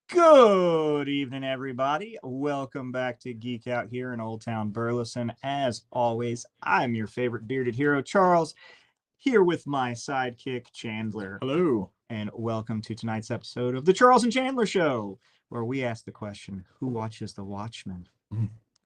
Good evening, everybody. Welcome back to Geek Out here in Old Town Burleson. As always, I'm your favorite bearded hero, Charles, here with my sidekick, Chandler. Hello. And welcome to tonight's episode of The Charles and Chandler Show, where we ask the question, who watches The Watchmen?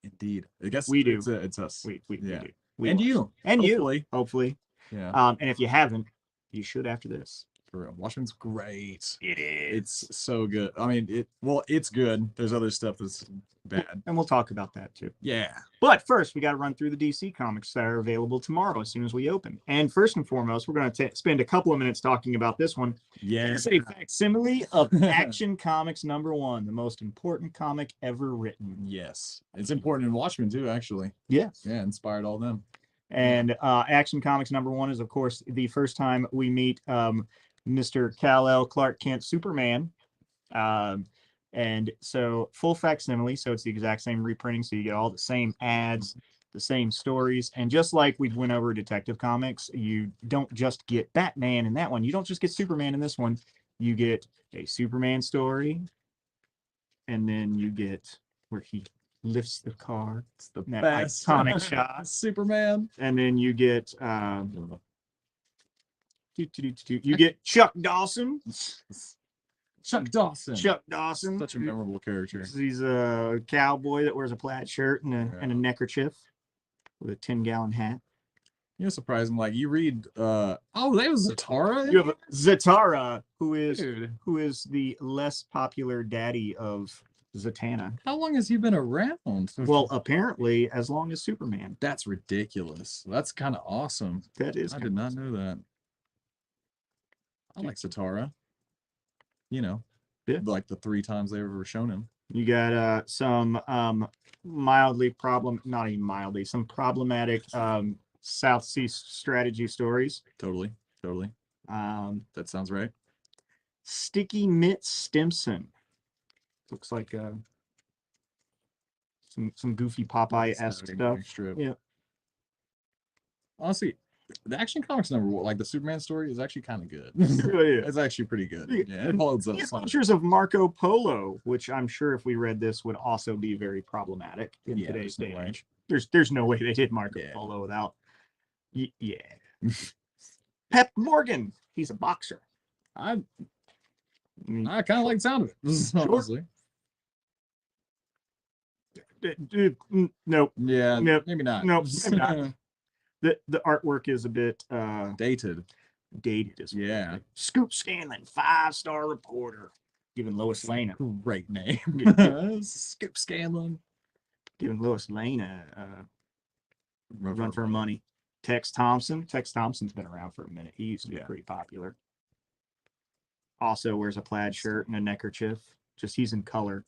Indeed. I guess We do. It's us. We Yeah. do. We And watch. you. And Hopefully. you, hopefully. Yeah. And if you haven't, you should after this. For real. Watchmen's great. It is. It's so good. I mean, it's good. There's other stuff that's bad. And we'll talk about that too. Yeah. But first, we got to run through the DC comics that are available tomorrow as soon as we open. And first and foremost, we're going to spend a couple of minutes talking about this one. Yeah. It's a facsimile of Action Comics #1, the most important comic ever written. Yes. It's important in Watchmen too, actually. Yes. Yeah, inspired all them. And Action Comics #1 is, of course, the first time we meet Mr. Kal-El Clark Kent Superman. And so full facsimile, so it's the exact same reprinting, so you get all the same ads, the same stories. And just like we went over Detective Comics, you don't just get Batman in that one. You don't just get Superman in this one. You get a Superman story, and then you get where he lifts the car. It's the That best iconic shot. Superman. And then you get you get Chuck Dawson. Chuck Dawson. Chuck Dawson. Such a memorable character. He's a cowboy that wears a plaid shirt and a neckerchief with a 10-gallon hat. You know, surprising. Like you read, that was Zatara. You have Zatara, who Dude. is the less popular daddy of Zatanna. How long has he been around? Well, apparently, as long as Superman. That's ridiculous. That's kind of awesome. That is. I did not know that. I like Zatara. You know, like the 3 times they've ever shown him. You got some some problematic South Sea strategy stories. Totally. That sounds right. Sticky Mitt Stimson. Looks like some goofy Popeye-esque stuff. Strip. Yeah. Honestly, the Action Comics #1, like the Superman story, is actually kind of good. It really is. It's actually pretty good. Yeah, it holds up. The Adventures of Marco Polo, which I'm sure if we read this would also be very problematic in today's day and age. There's no way they did Marco Polo without. Yeah. Pep Morgan. He's a boxer. I kind of like the sound of it. Honestly. Nope. Yeah. Nope. Maybe not. Nope. Maybe not. The artwork is a bit dated as well. Yeah. Scoop Scanlon, 5-star reporter, giving Lois Lane great name. Scoop Scanlon, giving Lois Lane a run for her money. Tex Thompson's been around for a minute. He used to be pretty popular. Also wears a plaid shirt and a neckerchief. Just he's in color.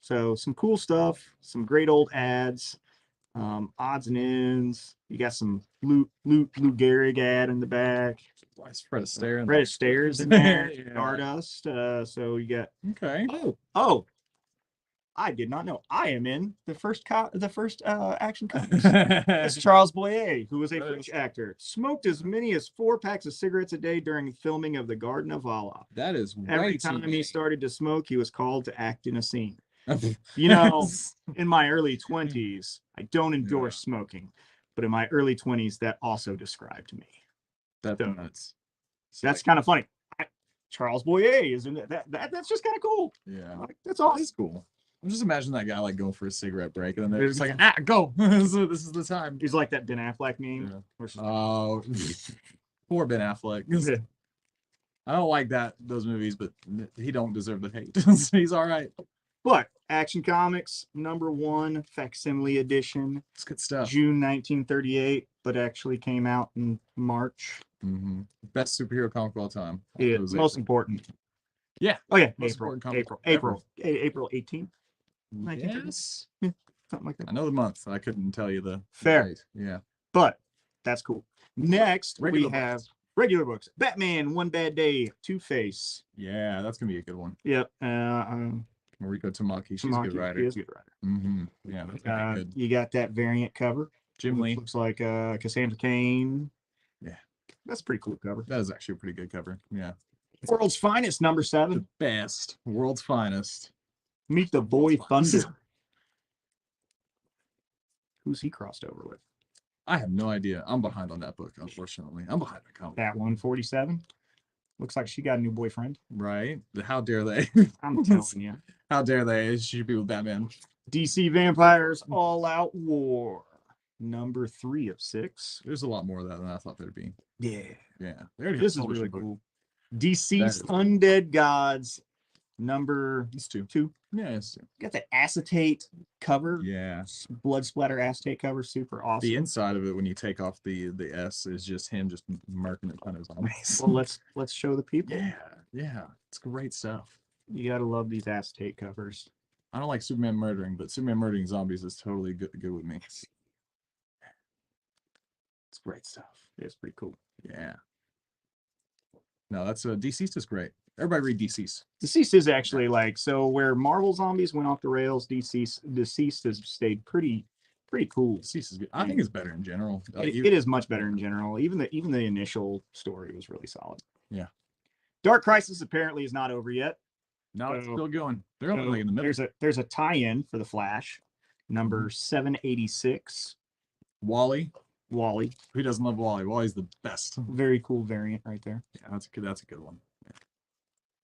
So some cool stuff, some great old ads. Odds and ends. You got some Lou Gehrig ad in the back. Why is Fred Astaire? Fred Astaire's in there. Yeah. Stardust. So you got. Okay. Oh! I did not know. I am in the first Action Comics. It's Charles Boyer, who was a French actor. Smoked as many as 4 packs of cigarettes a day during filming of The Garden of Allah. That is every time he started to smoke, he was called to act in a scene. You know, in my early 20s, I don't endorse smoking, but in my early 20s, that also described me. That's nuts. That's kind of funny. Charles Boyer is in that's just kind of cool. Yeah, that's awesome. That's cool. I'm just imagining that guy like going for a cigarette break, and then they're just like, go. So this is the time. He's like that Ben Affleck meme. Oh, poor Ben Affleck. I don't like those movies, but he don't deserve the hate. He's all right. But Action Comics #1 facsimile edition. It's good stuff. June 1938, but actually came out in March. Mm-hmm. Best superhero comic of all time. Yeah, most important. Yeah. Oh yeah. April 18th. Yes. Yeah, something like that. I know the month. I couldn't tell you the fair. Date. Yeah. But that's cool. Next, regular we have regular books. Batman, One Bad Day, Two-Face. Yeah, that's gonna be a good one. Yep. Mariko Tamaki. She's a good writer. She's a good writer. Mm-hmm. Yeah, that's gonna be good. You got that variant cover. Jim Lee. Looks like Cassandra Cain. Yeah. That's a pretty cool cover. That is actually a pretty good cover. Yeah. World's Finest, number The 7. best. World's Finest. Meet the Boy World's Finest. Thunder. Who's he crossed over with? I have no idea. I'm behind on that book, unfortunately. I'm behind the comic. That 147. Looks like she got a new boyfriend. Right? How dare they? I'm telling you. How dare they? She should be with Batman. DC Vampires All Out War. Number 3 of 6. There's a lot more of that than I thought there'd be. Yeah. Yeah. They already This is published really a book. cool. Deceased That Undead Gods. Number It's 2. 2. Yeah, it's 2. Got the acetate cover. Yeah. Blood splatter acetate cover. Super awesome. The inside of it, when you take off the S, is just him just marking a ton of zombies. Well, let's show the people. Yeah. Yeah. It's great stuff. You gotta love these acetate covers. I don't like Superman murdering, but Superman murdering zombies is totally good with me. It's great stuff. It's pretty cool. Yeah. No, that's Deceased is great. Everybody read Deceased. Deceased is actually like, so where Marvel zombies went off the rails, Deceased has stayed pretty cool. Deceased is good. I think it's better in general. It is much better in general. Even the initial story was really solid. Yeah. Dark Crisis apparently is not over yet. No, it's So- still going. They're only like in the middle. There's a tie-in for the Flash, number 786. Wally. Wally, Who doesn't love Wally? Wally's the best. very cool variant right there. Yeah, that's a good one.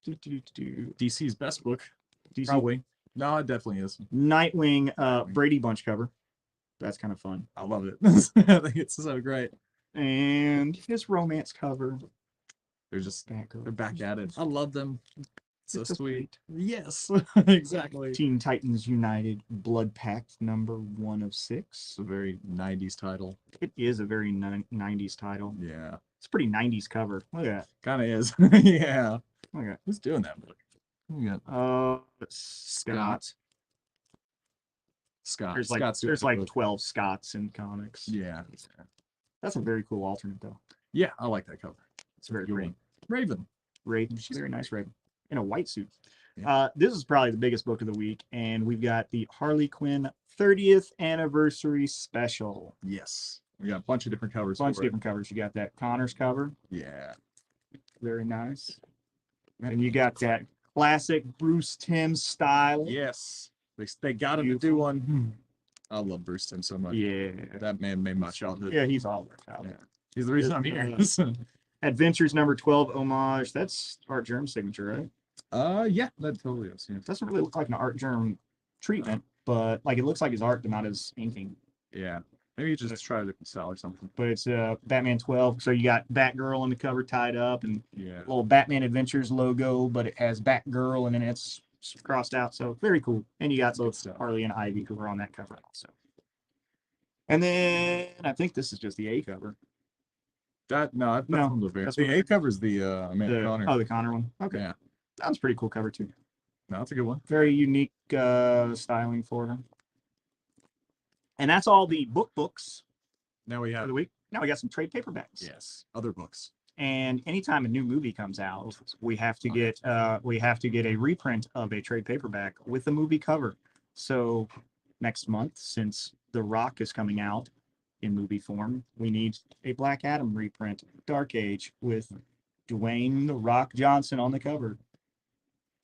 Do. DC's best book. DC Probably. No, it definitely is. Nightwing, Brady Bunch cover. That's kind of fun. I love it. I think it's so great. And his romance cover. They're just Batgirl. they're back at it. I love them. So It's so sweet. Yes, exactly. Teen Titans United Blood Pact number 1 of 6. It's a very 90s title. It is a very 90s title. Yeah. It's a pretty 90s cover. Look at that. Kind of is. Yeah. Look at Who's doing that book? We got that. Scott. Scott. There's like Scott's doing there's the like book. 12 Scotts in comics. Yeah. That's a very cool alternate though. Yeah, I like that cover. It's very Good pretty. one. Raven. Raven. She's Very nice Raven. In a white suit. Yeah. This is probably the biggest book of the week, and we've got the Harley Quinn 30th anniversary special. Yes. We got a bunch of different covers. Bunch of for it. different covers. You got that Connors cover, Yeah. very nice. And you got that classic Bruce Timm style. Yes. They got him to do Beautiful. one. I love Bruce Timm so much. Yeah. That man made my childhood. Yeah, he's all worked out. Yeah. He's the reason I'm here. Adventures number 12 homage. That's Art Germ's signature, right? Yeah, that totally is. Yeah. It doesn't really look like an Art Germ treatment, but like it looks like his art, but not his inking. Yeah. Maybe you just try a different style or something. But it's Batman 12. So you got Batgirl on the cover tied up and Yeah. little Batman Adventures logo, but it has Batgirl and then it's crossed out. So very cool. And you got Good both stuff. Harley and Ivy who are on that cover also. And then I think this is just the A cover. That's No, from the that's the what- A covers the Amanda Connor. Oh, the Connor one. Okay. Yeah. That was a pretty cool cover too. No, that's a good one. Very unique styling for him. And that's all the books Now we for have the week. Now we got some trade paperbacks. yes, other books. And anytime a new movie comes out, we have to get a reprint of a trade paperback with the movie cover. So next month, since The Rock is coming out in movie form, we need a Black Adam reprint, Dark Age, with Dwayne The Rock Johnson on the cover.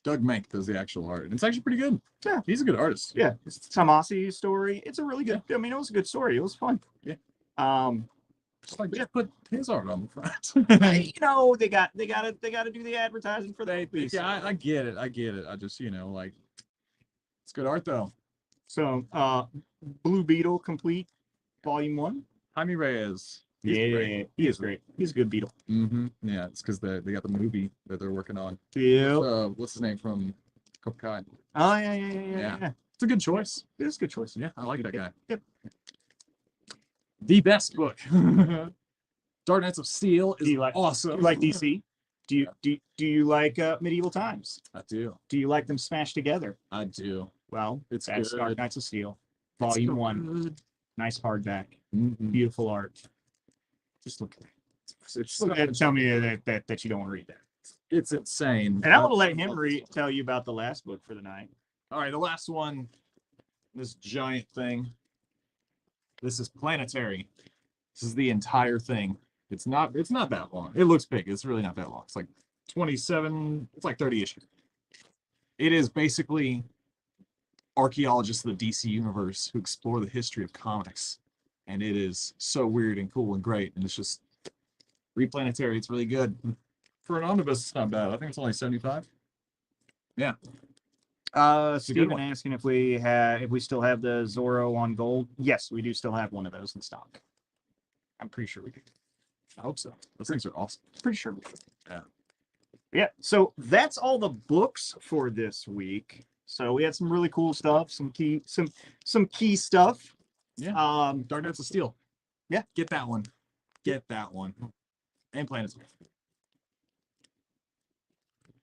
Doug Mank does the actual art. It's actually pretty good. Yeah. He's a good artist. Yeah, it's the Tomasi story. It's a really good. I mean, it was a good story. It was fun. Yeah. Just Just put his art on the front. you know, they gotta do the advertising for the movie. Yeah, I get it. I get it. I just, like, it's good art though. So, Blue Beetle complete, volume 1. Jaime Reyes. He's great. he is great. He's a good Beetle. Mm-hmm. Yeah, it's because they got the movie that they're working on. Yeah. What's his name from Cobra Kai? Oh yeah. It's a good choice. It is a good choice. Yeah, I like that guy. Yep. The best book. Dark Knights of Steel is awesome. You like DC? Do you like Medieval Times? I do. Do you like them smashed together? I do. Well, It's that's good. Dark Knights of Steel, volume 1. Good. Nice hardback, Mhm. beautiful art. Just look at it. It's Look at it and tell me that you don't want to read that. it's insane. And I'm gonna let him tell you about the last book for the night. All right, the last one. This giant thing. This is Planetary. This is the entire thing. It's not that long. It looks big. It's really not that long. It's like 27. It's like 30 issues. It is basically archaeologists of the DC universe who explore the history of comics, and it is so weird and cool and great. And it's just replanetary. It's really good. For an omnibus, it's not bad. I think it's only 75. Yeah. a good Steven one. asking if we still have the Zorro on gold. Yes, we do still have one of those in stock. I'm pretty sure we do. I hope so. Those things are awesome. Pretty sure we do. Yeah. Yeah. So that's all the books for this week. So we had some really cool stuff, some key stuff. Yeah. Dark Knights of Steel. Yeah. Get that one. Get that one. And Planets.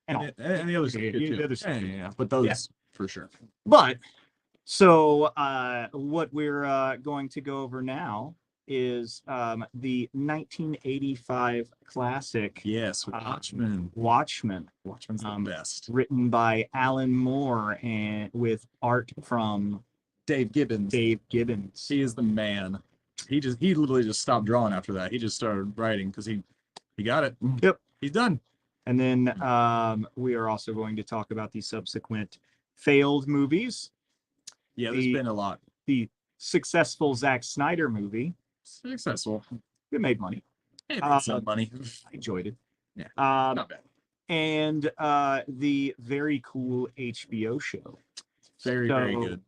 And the others are good too. Yeah. But those for sure. But so what we're going to go over now is the 1985 classic. Yes, Watchmen. Watchmen. Watchmen's the best. Written by Alan Moore and with art from Dave Gibbons. He is the man. He literally just stopped drawing after that. He just started writing because he got it. Yep. He's done. And then we are also going to talk about the subsequent failed movies. Yeah, there's been a lot. The successful Zack Snyder movie. Successful. It made money. It made some money. I enjoyed it. Yeah. Not bad. And the very cool HBO show. Very good.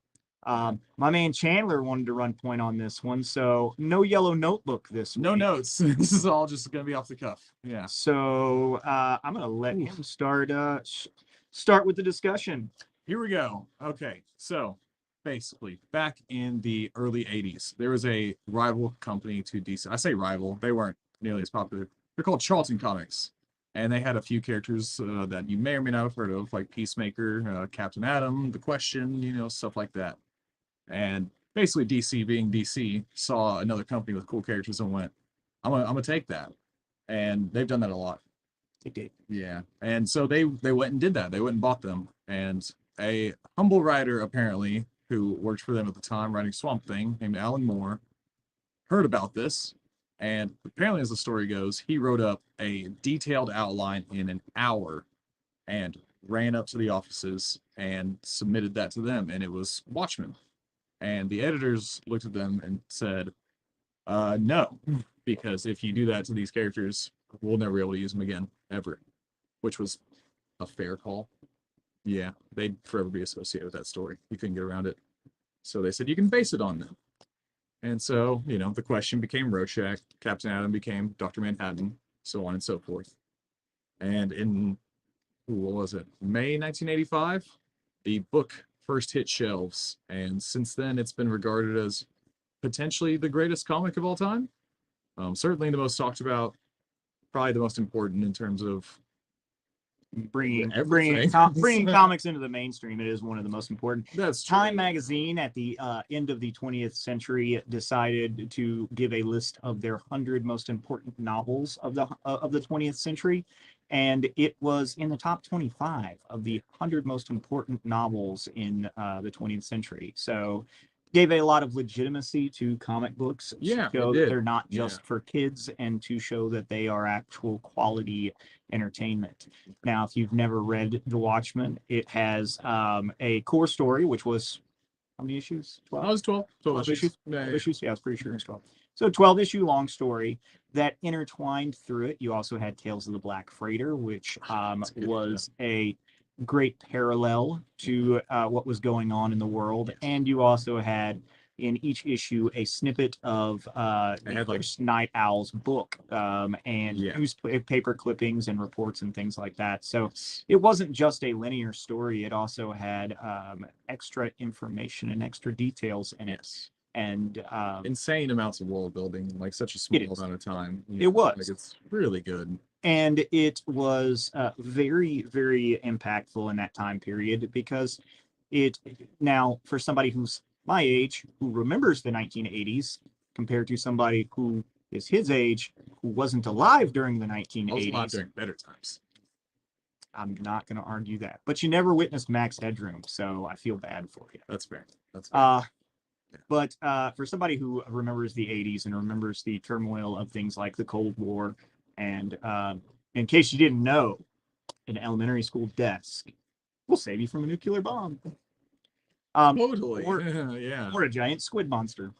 My man Chandler wanted to run point on this one, so no yellow notebook this week. No notes. This is all just gonna be off the cuff. Yeah. So I'm gonna let him start with the discussion. Here we go. Okay, so basically, back in the early 80s, there was a rival company to DC. I say rival, they weren't nearly as popular. They're called Charlton Comics. And they had a few characters that you may or may not have heard of, like Peacemaker, Captain Atom, The Question, stuff like that. And basically, DC, being DC, saw another company with cool characters and went, I'm gonna take that. And they've done that a lot. They did. Yeah. And so they went and did that. They went and bought them. And a humble writer, apparently, who worked for them at the time, writing Swamp Thing, named Alan Moore, heard about this. And apparently, as the story goes, he wrote up a detailed outline in an hour and ran up to the offices and submitted that to them. And it was Watchmen. And the editors looked at them and said, no, because if you do that to these characters, we'll never be able to use them again, ever. Which was a fair call. Yeah, they'd forever be associated with that story. You couldn't get around it. So they said, you can base it on them. And so, The Question became Rorschach, Captain Atom became Dr. Manhattan, so on and so forth. And in, what was it, May 1985, the book first hit shelves. And since then, it's been regarded as potentially the greatest comic of all time. Certainly the most talked about, probably the most important in terms of bringing everything. bringing comics into the mainstream. It is one of the most important. That's true. Time magazine at the end of the 20th century decided to give a list of their 100 most important novels of the 20th century, and it was in the top 25 of the 100 most important novels in the 20th century. So gave a lot of legitimacy to comic books to show that they're not just for kids and to show that they are actual quality entertainment. Now, if you've never read The Watchmen, it has a core story, which was how many issues? 12? That was 12. 12 issues. Yeah, 12 issues? Yeah, I was pretty sure it was 12. So 12-issue long story that intertwined through it. You also had Tales of the Black Freighter, which was a great parallel to what was going on in the world. Yes. And you also had in each issue a snippet of the first Night Owl's book and newspaper clippings and reports and things like that. So it wasn't just a linear story. It also had extra information and extra details in it. And insane amounts of world building, like such a small amount of time. It was. Like, it's really good. And it was very, very impactful in that time period because now for somebody who's my age, who remembers the 1980s, compared to somebody who is his age, who wasn't alive during the 1980s. I was alive during better times. I'm not going to argue that. But you never witnessed Max Headroom, so I feel bad for you. That's fair. That's fair. But for somebody who remembers the 80s and remembers the turmoil of things like the Cold War, and in case you didn't know, an elementary school desk will save you from a nuclear bomb. Totally. Or, Yeah. or a giant squid monster.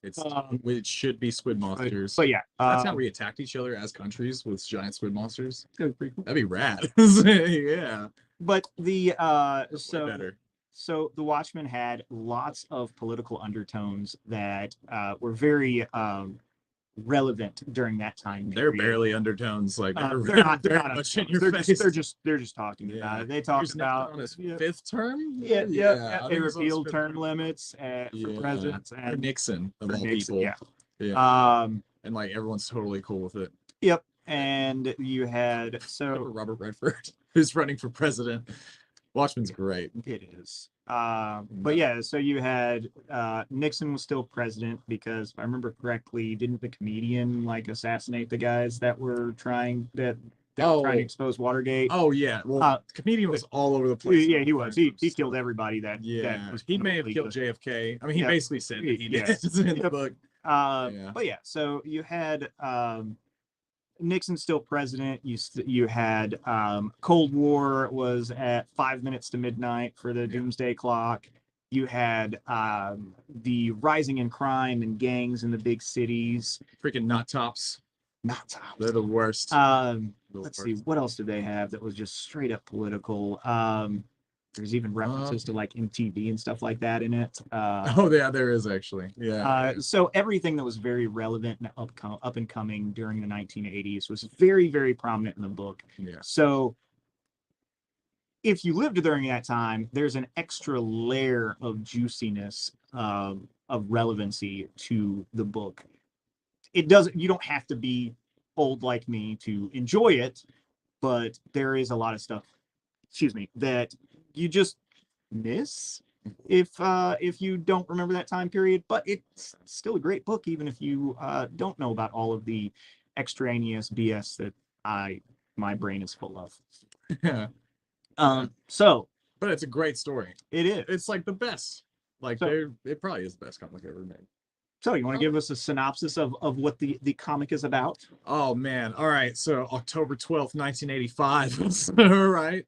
It should be squid monsters. But yeah, That's how we attacked each other as countries, with giant squid monsters. pretty cool. That'd be rad. Yeah. But the That's way better. so the Watchmen had lots of political undertones that were very relevant during that time They're period. barely undertones. Like they're not much in undertones. your face. They're just talking about it. They talked about on his fifth term. Yeah. I They think it's on his repealed fifth term limits for presidents For and Nixon of for all Nixon, people. yeah. And like everyone's totally cool with it. Yep. And you had Except so for Robert Redford, who's running for president. Watchmen's great. it is. But yeah, so you had Nixon was still president because if I remember correctly, didn't the comedian like assassinate the guys that were trying that were trying to expose Watergate? Oh yeah. Well, comedian was all over the place. Yeah, he was. He killed everybody that was he may have killed JFK. I mean, he basically said that he did in the book. But yeah, so you had Nixon still president. You had Cold War was at 5 minutes to midnight for the doomsday clock. You had the rising in crime and gangs in the big cities. Freaking nut tops. Not tops. They're the worst. Let's see, what else did they have that was just straight up political? There's even references to like MTV and stuff like that in it. Oh yeah, there is actually. Yeah. So everything that was very relevant and up and coming during the 1980s was very, very prominent in the book. Yeah. So if you lived during that time, there's an extra layer of juiciness of relevancy to the book. You don't have to be old like me to enjoy it, but there is a lot of stuff, that you just miss if you don't remember that time period. But it's still a great book, even if you don't know about all of the extraneous BS that my brain is full of. Yeah. But it's a great story. It is. It's like the best. Like it probably is the best comic ever made. So you want to give us a synopsis of what the comic is about? Oh man. All right. So October 12th, 1985. All right.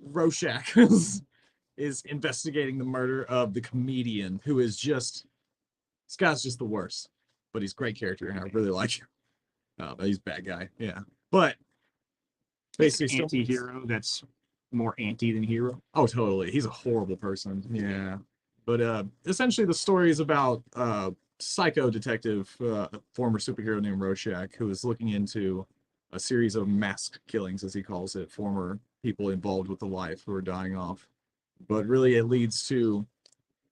Rorschach is investigating the murder of the comedian who is just, this guy's just the worst, but he's a great character and I really like him. But he's a bad guy. Yeah. But basically anti-hero that's more anti than hero. Oh, totally. He's a horrible person. Yeah. But essentially the story is about psycho detective, former superhero named Rorschach, who is looking into a series of mass killings, as he calls it, former people involved with the life who are dying off. But really it leads to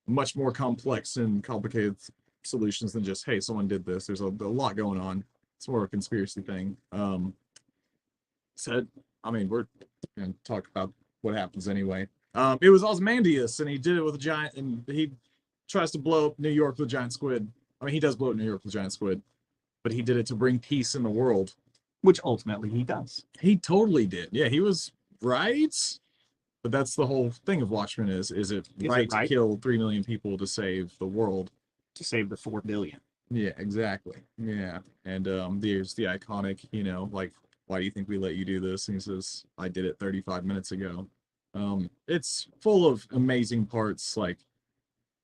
much more complex and complicated solutions than just, hey, someone did this. There's a lot going on. It's more of a conspiracy thing. We're going to talk about what happens anyway. It was Ozymandias, and he did it with a giant, and he tries to blow up New York with a giant squid. I mean, he does blow up New York with a giant squid, but he did it to bring peace in the world. Which ultimately he does. He totally did. Yeah, he was right. But that's the whole thing of Watchmen is it right to kill 3 million people to save the world? To save the 4 billion. Yeah, exactly. Yeah. And there's the iconic, like, why do you think we let you do this? And he says, I did it 35 minutes ago. It's full of amazing parts. Like,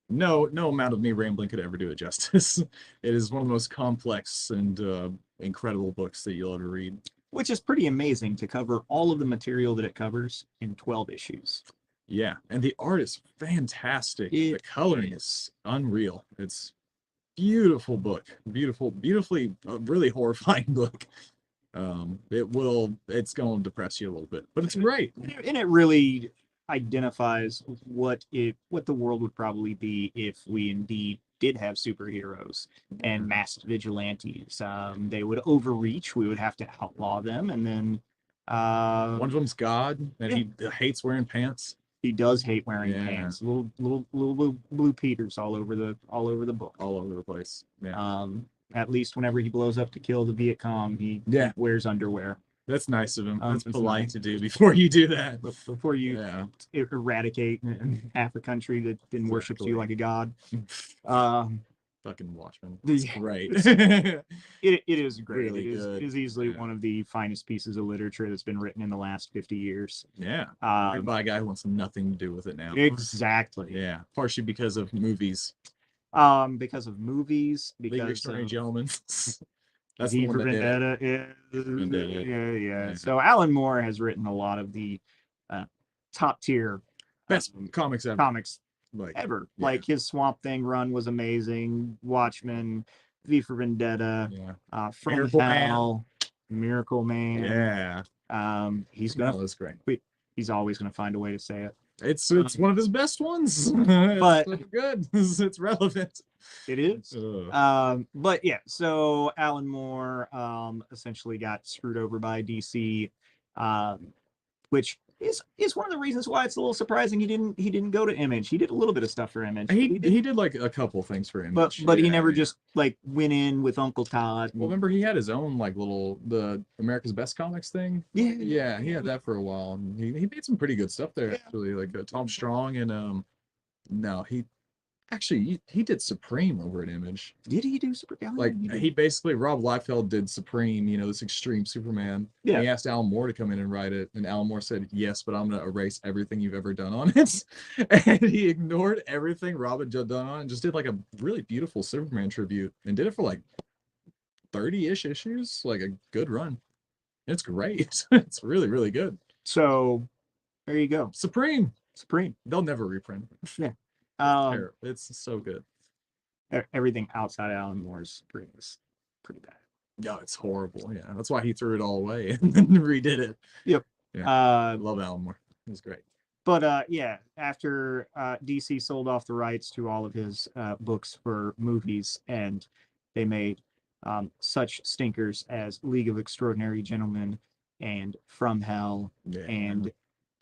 no amount of me rambling could ever do it justice. It is one of the most complex and incredible books that you'll ever read. Which is pretty amazing to cover all of the material that it covers in 12 issues. Yeah, and the art is fantastic. The coloring is unreal. It's beautiful book. Beautifully, really horrifying book. It's going to depress you a little bit, but it's great. And it really identifies what the world would probably be if we indeed did have superheroes and masked vigilantes. They would overreach. We would have to outlaw them, and then one of them's God, and he hates wearing pants. He does hate wearing pants. Little blue Peters all over the book, all over the place. Yeah. At least whenever he blows up to kill the Viet Cong, he wears underwear. That's nice of him. That's polite to do before you do that. Before you eradicate half a country that then worships you like a god. Fucking Watchmen. It's Yeah. great. It is great. Really It good. is easily Yeah. one of the finest pieces of literature that's been written in the last 50 years. Yeah. Written Um, by a guy who wants nothing to do with it now. exactly. Yeah. Partially because of movies. Because of movies, League of because Extraordinary of Gentlemen. That's V the one for that did it. Vendetta. Vendetta. Yeah. Yeah. So Alan Moore has written a lot of the top tier Best comics ever. comics Like ever. yeah. Like his Swamp Thing run was amazing. Watchmen, V for Vendetta, Yeah. From Miracle Hell, Miracle Man. Yeah. He's No, gonna. that's great. He's always gonna find a way to say it. It's one of his best ones. It's But fucking good. It's relevant. it is. Ugh. But yeah, so Alan Moore essentially got screwed over by DC, which is one of the reasons why it's a little surprising he didn't go to Image. He did a little bit of stuff for Image. He did like a couple things for Image. But he yeah, never yeah. just like went in with Uncle Todd. Well, remember he had his own like the America's Best Comics thing. Yeah, he had that for a while. And he made some pretty good stuff there actually, like Tom Strong and no, he did Supreme over at Image. Did he do Super? Like he basically Rob Liefeld did Supreme, this extreme Superman. Yeah. And he asked Alan Moore to come in and write it, and Alan Moore said yes, but I'm gonna erase everything you've ever done on it. And he ignored everything Rob had done on it and just did like a really beautiful Superman tribute and did it for like 30-ish issues, like a good run. It's great. It's really, really good. So there you go. Supreme. They'll never reprint. Yeah. It's so good. Everything outside of Alan Moore's Supreme is pretty bad. No, it's horrible. Yeah, that's why he threw it all away and then redid it. Yep. Yeah. I love Alan Moore. It was great. But yeah, after DC sold off the rights to all of his books for movies, and they made such stinkers as League of Extraordinary Gentlemen and From Hell, and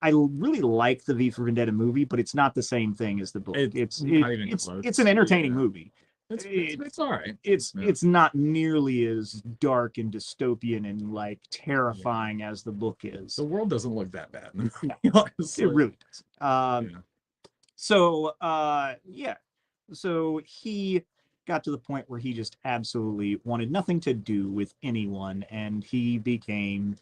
I really like the V for Vendetta movie, but it's not the same thing as the book. It's an entertaining movie. It's all right. It's not nearly as dark and dystopian and like terrifying as the book is. The world doesn't look that bad. It really does. So he got to the point where he just absolutely wanted nothing to do with anyone, and he became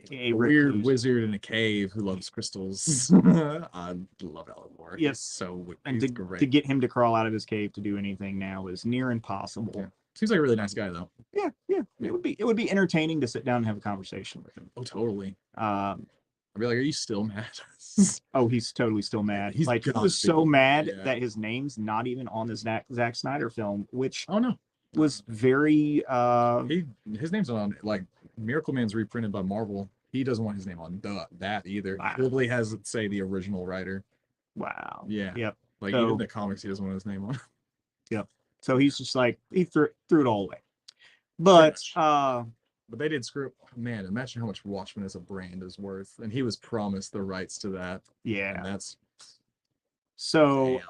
a weird wizard in a cave who loves crystals. I love Alan Moore. Yes, he's great. To get him to crawl out of his cave to do anything now is near impossible. Yeah. Seems like a really nice guy though. Yeah. It would be entertaining to sit down and have a conversation with him. Oh, totally. I'd be like, "Are you still mad?" Oh, he's totally still mad. He was so mad that his name's not even on the Zack Snyder film, which was very his name's on like Miracle Man's reprinted by Marvel. He doesn't want his name on that either. Wow. He literally has say the original writer. Wow. Yeah. Yep. Like even the comics, he doesn't want his name on. Yep. So he's just like he threw it all away. But they did screw up. Man, imagine how much Watchmen as a brand is worth. And he was promised the rights to that. Yeah. And that's so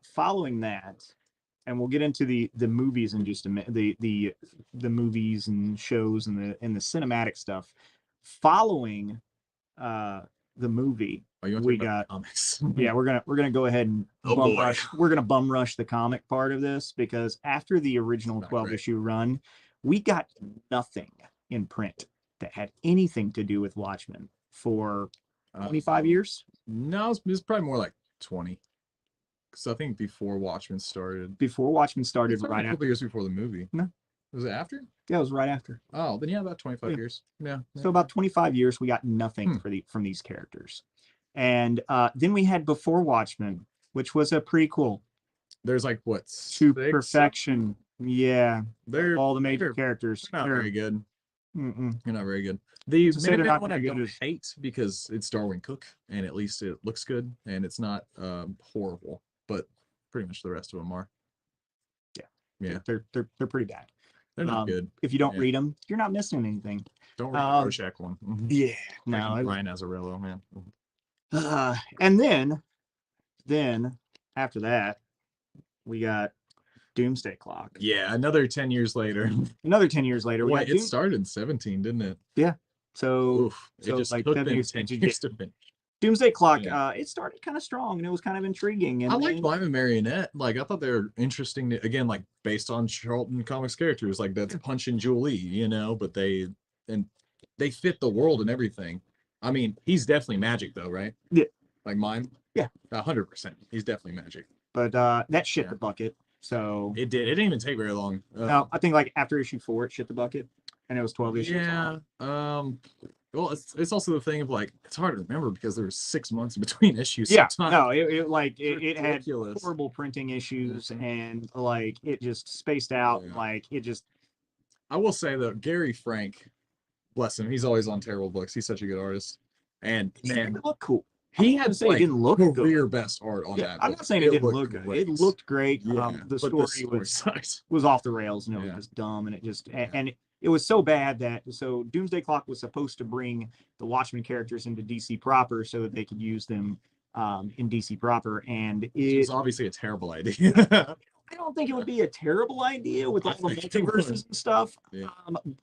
following that, and we'll get into the movies in just a minute, the movies and shows and the cinematic stuff. Following the movie, we got comics. Yeah, we're gonna go ahead and bum rush the comic part of this, because after the original 12-issue run, we got nothing in print that had anything to do with Watchmen for 25 years. No, it's probably more like 20. Because I think before Watchmen started, right a couple years before the movie. No, was it after? Yeah, it was right after. Oh, then about 25 years. Yeah. So about 25 years, we got nothing from these characters, and then we had Before Watchmen, which was a prequel. There's like what? To perfection. Yeah, they're all the major characters. Not very good. They're not very good. The Minutemen one I don't good hate because it's Darwin Cook, and at least it looks good, and it's not horrible. But pretty much the rest of them are. Yeah. They're pretty bad. They're not good. If you don't read them, you're not missing anything. Don't read the Rorschach one. Yeah, no. Ryan Azzarello, man. And then after that, we got Doomsday Clock. Yeah, another 10 years later. Wait, it started in 17, didn't it? Yeah. So it just like took them 10 years to finish. Doomsday Clock, Yeah. it started kind of strong and it was kind of intriguing. And I liked then, Blind Marionette. Like I thought they were interesting. Again, like based on Charlton Comics characters, like that's Punch and Julie, you know. But and they fit the world and everything. I mean, he's definitely magic though, right? yeah, Like mine. yeah. 100%. He's definitely magic. But that shit Yeah. the bucket. So It did. It didn't even take very long. no, I think like after issue 4, it shit the bucket, and it was 12 issues. Yeah. Well, it's also the thing of like it's hard to remember because there was 6 months in between issues. Yeah, sometimes. no, it had Ridiculous. horrible printing issues and like it just spaced out. Yeah. Like it just. I will say though, Gary Frank, bless him, he's always on terrible books. He's such a good artist, and It man, didn't look cool. he I'm had saying it like didn't look career good. best art on Yeah, that. I'm book. not saying it didn't looked look good. great. It looked great. Yeah, The but story sucked. was off the rails and it Yeah. was just dumb and it just and it was so bad that so Doomsday Clock was supposed to bring the Watchmen characters into DC proper so that they could use them in DC proper, and It's it obviously a terrible idea. I don't think it would be a terrible idea with all the I think it would. multiverses and stuff. Yeah.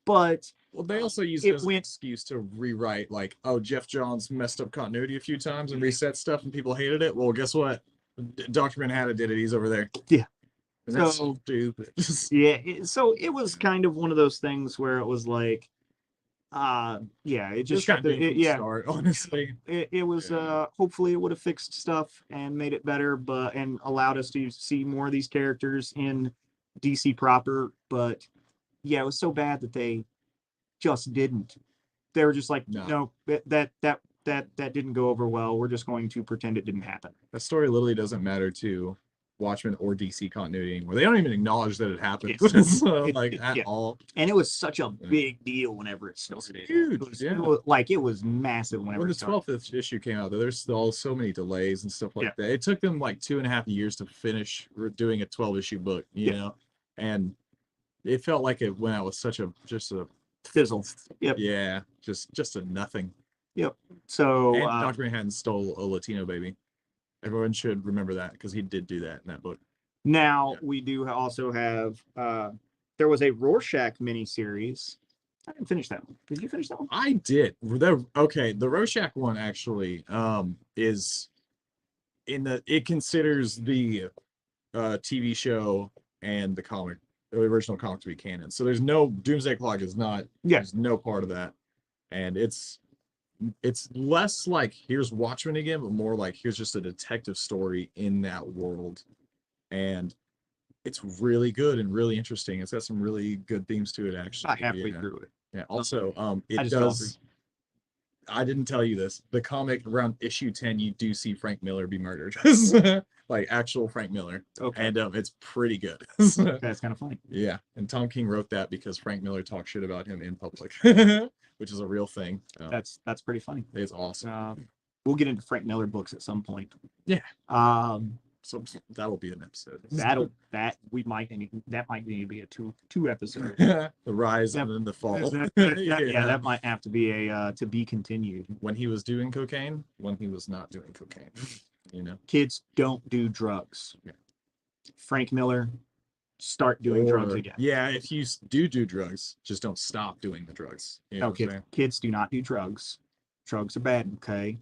But Well, they also used it it as an went- excuse to rewrite, like, oh, Jeff Johns messed up continuity a few times and reset stuff, and people hated it. Well, guess what? Dr. Manhattan did it. He's over there. Yeah. And that's So- stupid. yeah, so it was kind of one of those things where it was like, yeah, it just kind of yeah, start, honestly. it was Yeah. hopefully it would have fixed stuff and made it better, but and allowed us to see more of these characters in DC proper. But yeah, it was so bad that they just didn't. They were just like, No. no, that didn't go over well. We're just going to pretend it didn't happen. That story literally doesn't matter to Watchmen or DC continuity anymore. They don't even acknowledge that it happened, Yes. so, like at Yeah. all. And it was such a Yeah. big deal whenever it started. huge, It was, yeah. it was massive whenever When it the started. 12th issue came out, there's still so many delays and stuff like Yeah. that. It took them like 2.5 years to finish doing a 12-issue book, you Yeah. know, and it felt like it went out with such a just a Fizzle. Yep. yeah, just a nothing. So And Dr. Manhattan stole a Latino baby. Everyone should remember that because he did do that in that book. now Yeah. we do also have there was a Rorschach miniseries. I didn't finish that one. Did you finish that one? I did. The Rorschach one actually is in it considers the TV show and the original comic to be canon. So there's no Doomsday Clock is not Yeah. there's no part of that. And it's less like here's Watchmen again, but more like here's just a detective story in that world. And it's really good and really interesting. It's got some really good themes to it actually. About halfway Yeah. through it. Yeah. Also, it I just fell does. I didn't tell you this. The comic around issue 10, you do see Frank Miller be murdered, like actual Frank Miller, Okay. and it's pretty good. That's kind of funny. Yeah, and Tom King wrote that because Frank Miller talked shit about him in public, which is a real thing. That's pretty funny. It's awesome. We'll get into Frank Miller books at some point. Yeah. So that'll be an episode. that might need to be a two episode. The rise That- and then the fall. Yeah, that might have to be a to be continued. When he was doing cocaine, when he was not doing cocaine, you know. Kids, don't do drugs. Yeah. Frank Miller, start doing drugs Or- again. Yeah, if you do drugs, just don't stop doing the drugs. You know No, what I'm kids, saying? kids do not do drugs. Drugs are bad, okay?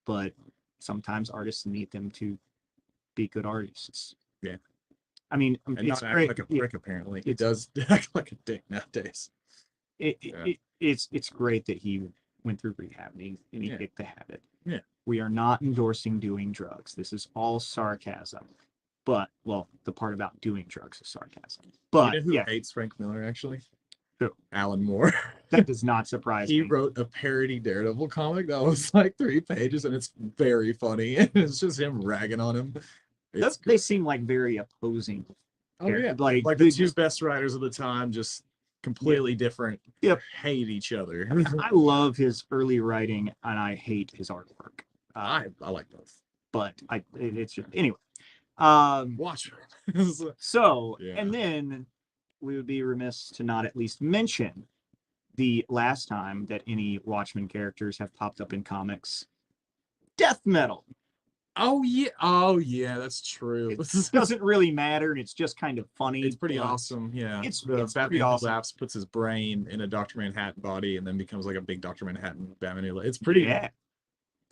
But sometimes artists need them to be good artists. Yeah. I mean, And it's not act great. like a prick, apparently. He it's- does act like a dick nowadays. Yeah. It's great that he went through rehab and he Yeah. kicked the habit. Yeah. We are not endorsing doing drugs. This is all sarcasm. But well, the part about doing drugs is sarcasm. But You know who yeah, hates Frank Miller, actually? Who? Alan Moore. that does not surprise He me. wrote a parody Daredevil comic that was like 3 pages, and it's very funny. And it's just him ragging on him. It's They seem like very opposing. oh yeah, Like, like they the two just- best writers of the time, just completely different. Yep. Hate each other. I love his early writing and I hate his artwork. I like both. But it's just anyway. Watchmen. So, Yeah. and then we would be remiss to not at least mention the last time that any Watchmen characters have popped up in comics. Death metal. oh yeah, that's true. It doesn't really matter, and it's just kind of funny. It's pretty but awesome. Yeah. It's the pretty Batman awesome. collapse, puts his brain in a Dr. Manhattan body, and then becomes like a big Dr. Manhattan Batman. It's pretty. Yeah.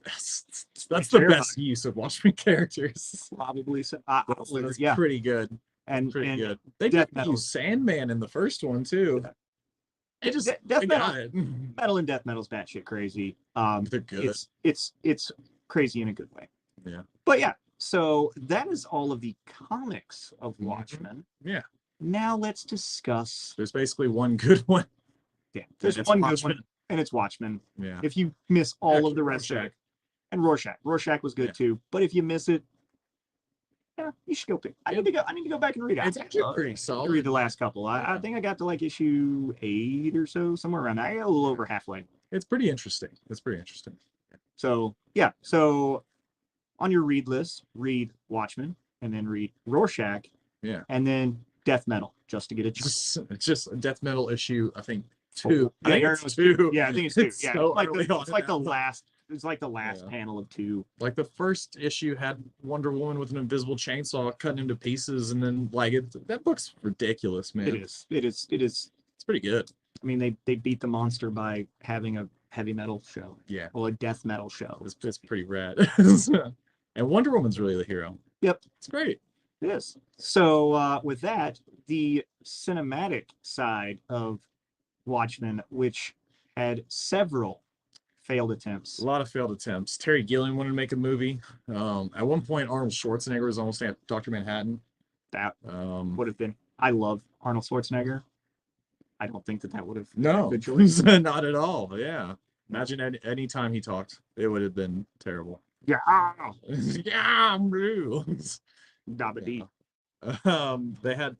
That's the terrifying. best use of Watchmen characters. Probably so. That's Yeah, pretty good. and Pretty and good. They Death didn't Metal, use Sandman in the first one too. They just Death they Metal, got it. Metal and Death Metal's batshit crazy. They're good. It's crazy in a good way. Yeah. But yeah, so that is all of the comics of Mhm. Watchmen. Yeah. Now let's discuss. There's basically one good one. Yeah, there's it's one good Watchmen. one, and it's Watchmen. Yeah. If you miss all of Actually, the rest of Rorschach. it, and Rorschach was good Yeah. too. But if you miss it, yeah, you should go pick. I need to go back and read it. It's actually pretty solid. Read the last couple. I Yeah. think I got to like issue 8 or so, somewhere around there. I got a little over halfway. It's pretty interesting. So yeah, so on your read list, read Watchmen, and then read Rorschach, Yeah. and then Death Metal, just to get it. It's just a Death Metal issue, I think 2. Yeah, I think it's 2. Yeah, I think it's 2. It's Yeah, so it's like early on it's like the now. last. It's like the last Yeah. panel of 2. Like the first issue had Wonder Woman with an invisible chainsaw cutting him to pieces, and then like that book's ridiculous, man. It is. It's pretty good. I mean, they beat the monster by having a heavy metal show. Yeah. Well, a death metal show. It's pretty rad. And Wonder Woman's really the hero. Yep. It's great. It is. So with that, the cinematic side of Watchmen, which had several failed attempts. A lot of failed attempts. Terry Gilliam wanted to make a movie. At one point, Arnold Schwarzenegger was almost at Dr. Manhattan. That would have been. I love Arnold Schwarzenegger. I don't think that would have been a No, good choice. not at all. Yeah. Imagine any time he talked, it would have been terrible. Yeah. Yeah, I'm blue. Dabba-dee. They had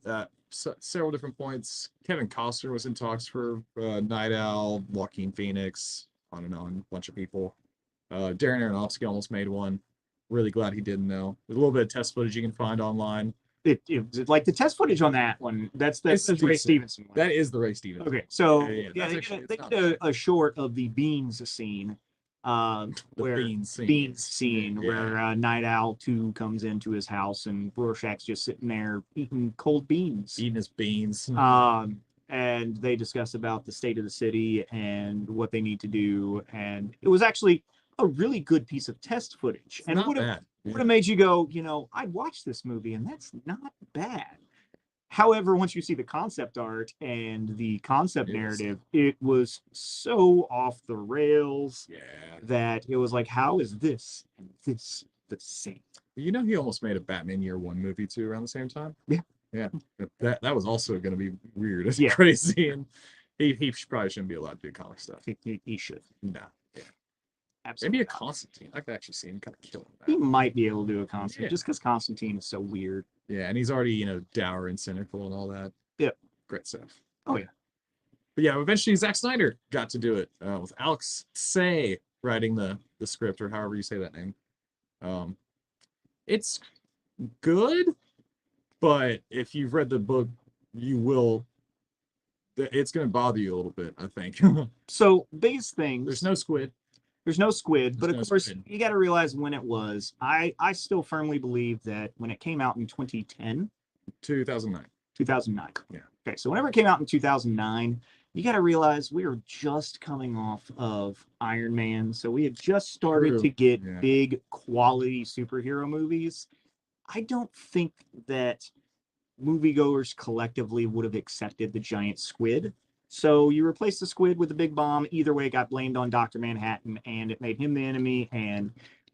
several different points. Kevin Costner was in talks for Night Owl, Joaquin Phoenix, on and on, a bunch of people. Darren Aronofsky almost made one. Really glad he didn't though. There's a little bit of test footage you can find online. It like the test footage on that one. That's the Ray decent. Stevenson one. That is the Ray Stevenson. Okay, so Yeah, they actually- did it's not a short of the beans scene, The where beans scene. Yeah. where Night Owl 2 comes into his house and Rorschach's just sitting there eating cold beans. Eating his beans. And they discuss about the state of the city and what they need to do, and it was actually a really good piece of test footage, It's and not would bad. have made you go, I'd watch this movie, and that's not bad. However, once you see the concept art and the concept It is. narrative, it was so off the rails Yeah. that it was like, how is this and this the same? You know, he almost made a Batman Year One movie too around the same time. Yeah. Yeah. That was also going to be weird. It's Yeah. crazy, and he probably shouldn't be allowed to do comic stuff. He should. No. Absolutely. Maybe a not. Constantine. I could actually see him kind of killing He that. might be able to do a concept Yeah. just because Constantine is so weird. Yeah, and he's already dour and cynical and all that. Yep. Great stuff. Oh, yeah. But yeah, eventually Zack Snyder got to do it with Alex Say writing the script, or however you say that name. It's good, but if you've read the book, you will. It's going to bother you a little bit, I think. So biggest things. There's no squid. There's no squid, but There's of no course squid. you got to realize when it was. I still firmly believe that when it came out in 2010, 2009. 2009. Yeah. Okay, so whenever it came out in 2009, you got to realize we were just coming off of Iron Man, so we had just started True. to get Yeah. big quality superhero movies. I don't think that moviegoers collectively would have accepted the giant squid. So you replace the squid with the big bomb. Either way, it got blamed on Dr. Manhattan, and it made him the enemy, and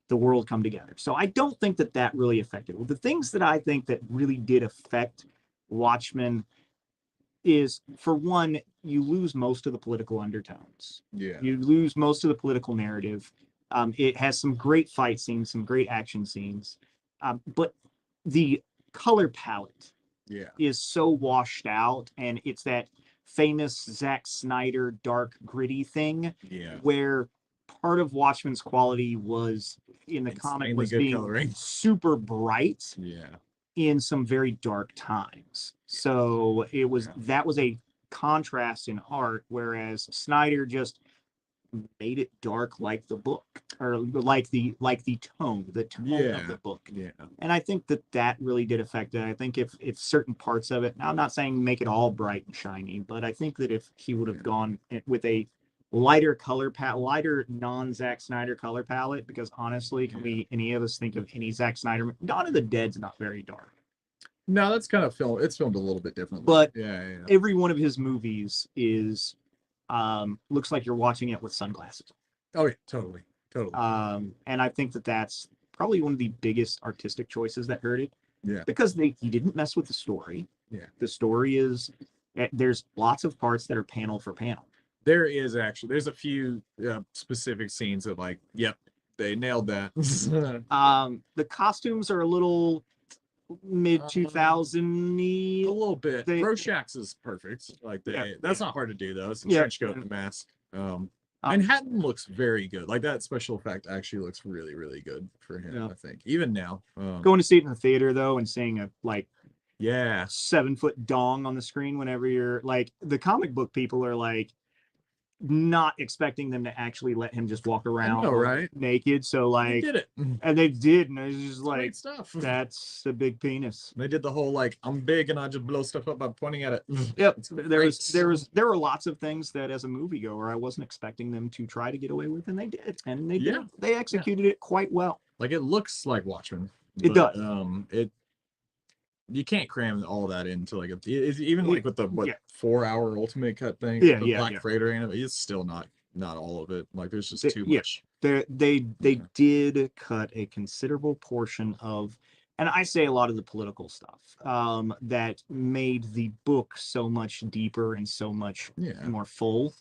the world come together. So I don't think that that really affected. Well, the things that I think that really did affect Watchmen is, for one, you lose most of the political undertones. Yeah. You lose most of the political narrative. It has some great fight scenes, some great action scenes, but the color palette Yeah. is so washed out, and it's that famous Zack Snyder dark gritty thing Yeah. where part of Watchmen's quality was in the comic Insanely was good being coloring. super bright Yeah. in some very dark times. So it was that was a contrast in art, whereas Snyder just made it dark like the book, or like the tone of Yeah. the book. Yeah. And I think that really did affect it. I think if certain parts of it, now I'm not saying make it all bright and shiny, but I think that if he would have gone with a lighter color palette, lighter non-Zack Snyder color palette, because honestly, can we any of us think of any Zack Snyder? Dawn of the Dead's not very dark, No, that's kind of it's filmed a little bit differently. but yeah. every one of his movies is looks like you're watching it with sunglasses. Oh yeah, totally. And I think that that's probably one of the biggest artistic choices that hurt it. Yeah. Because he didn't mess with the story. Yeah. The story is there's lots of parts that are panel for panel. There's a few specific scenes that like, yep, they nailed that. The costumes are a little mid 2000 a little bit. They- Rorschach's is perfect. Like that's not hard to do though. It's a Yeah. trench coat and a mask. Manhattan looks very good. Like that special effect actually looks really, really good for him. Yeah. I think even now. Going to see it in the theater though, and seeing a like Yeah. 7-foot dong on the screen whenever you're like, the comic book people are like not expecting them to actually let him just walk around right? naked. So They like, did it. and they did, and it was just Great like, stuff. that's a big penis. They did the whole like, I'm big and I just blow stuff up by pointing at it. Yep. It's There were lots of things that as a moviegoer I wasn't expecting them to try to get away with, and they did. And they did. They executed it quite well. Like it looks like Watchmen. It does. You can't cram all that into like even like with the 4-hour ultimate cut thing. Yeah, the Black yeah. Freighter anime, it's still not all of it. Like there's just too much. They did cut a considerable portion of, and I say a lot of the political stuff that made the book so much deeper and so much more full.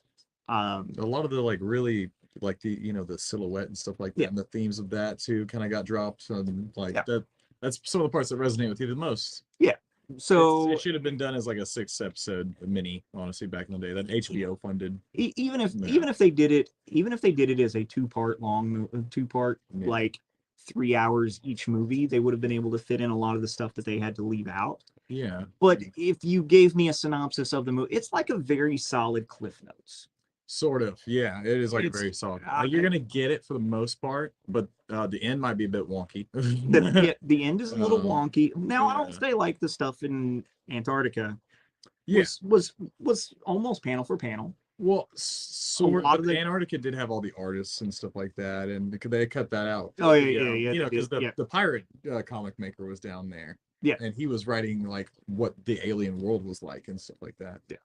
A lot of the like really like the the silhouette and stuff like that, and the themes of that too kind of got dropped. Like that's some of the parts that resonate with you the most. Yeah. So it should have been done as like a 6-episode mini, honestly, back in the day that HBO funded. Even if they did it as a two-part like 3 hours each movie, they would have been able to fit in a lot of the stuff that they had to leave out. Yeah. But if you gave me a synopsis of the movie, it's like a very solid Cliff Notes. Sort of, yeah. It is like very solid. You're gonna get it for the most part, but the end might be a bit wonky. The end is a little wonky. Now, I don't say like the stuff in Antarctica was almost panel for panel. Well, so Antarctica did have all the artists and stuff like that, and they cut that out. Oh yeah. Because the pirate comic maker was down there. Yeah, and he was writing like what the alien world was like and stuff like that. Yeah.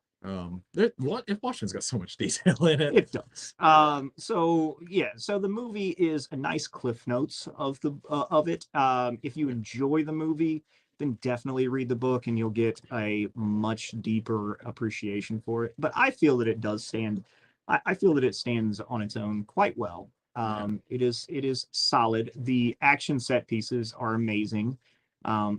Watchmen's got so much detail in it. It does. So the movie is a nice Cliff Notes of it. If you enjoy the movie, then definitely read the book and you'll get a much deeper appreciation for it. But I feel that it does stand. I feel that it stands on its own quite well. It is solid. The action set pieces are amazing.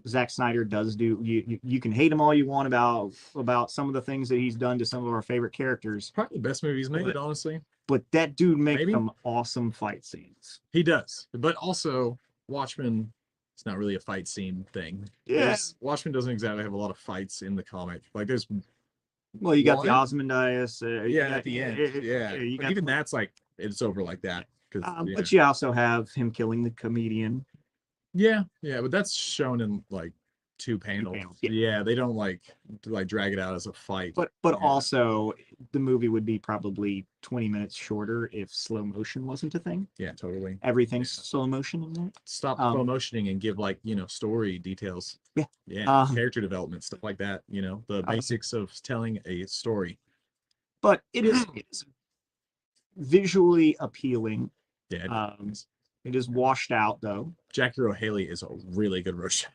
Zack Snyder does do, you can hate him all you want about some of the things that he's done to some of our favorite characters. Probably the best movie he's made, honestly. But that dude makes some awesome fight scenes. He does. But also Watchmen, it's not really a fight scene thing. Yeah. Watchmen doesn't exactly have a lot of fights in the comic. Like there's you got the Ozymandias. At the end. Even that's like it's over like that. But you also have him killing the comedian. Yeah, but that's shown in like 2 panels. Yeah, they don't like drag it out as a fight. But also the movie would be probably 20 minutes shorter if slow motion wasn't a thing. Yeah, totally. Everything's slow motion in there. Stop slow motioning and give like story details. Yeah. Character development, stuff like that. The basics of telling a story. But it's visually appealing. Yeah. It is washed out though. Jackie Earle Haley is a really good Rorschach.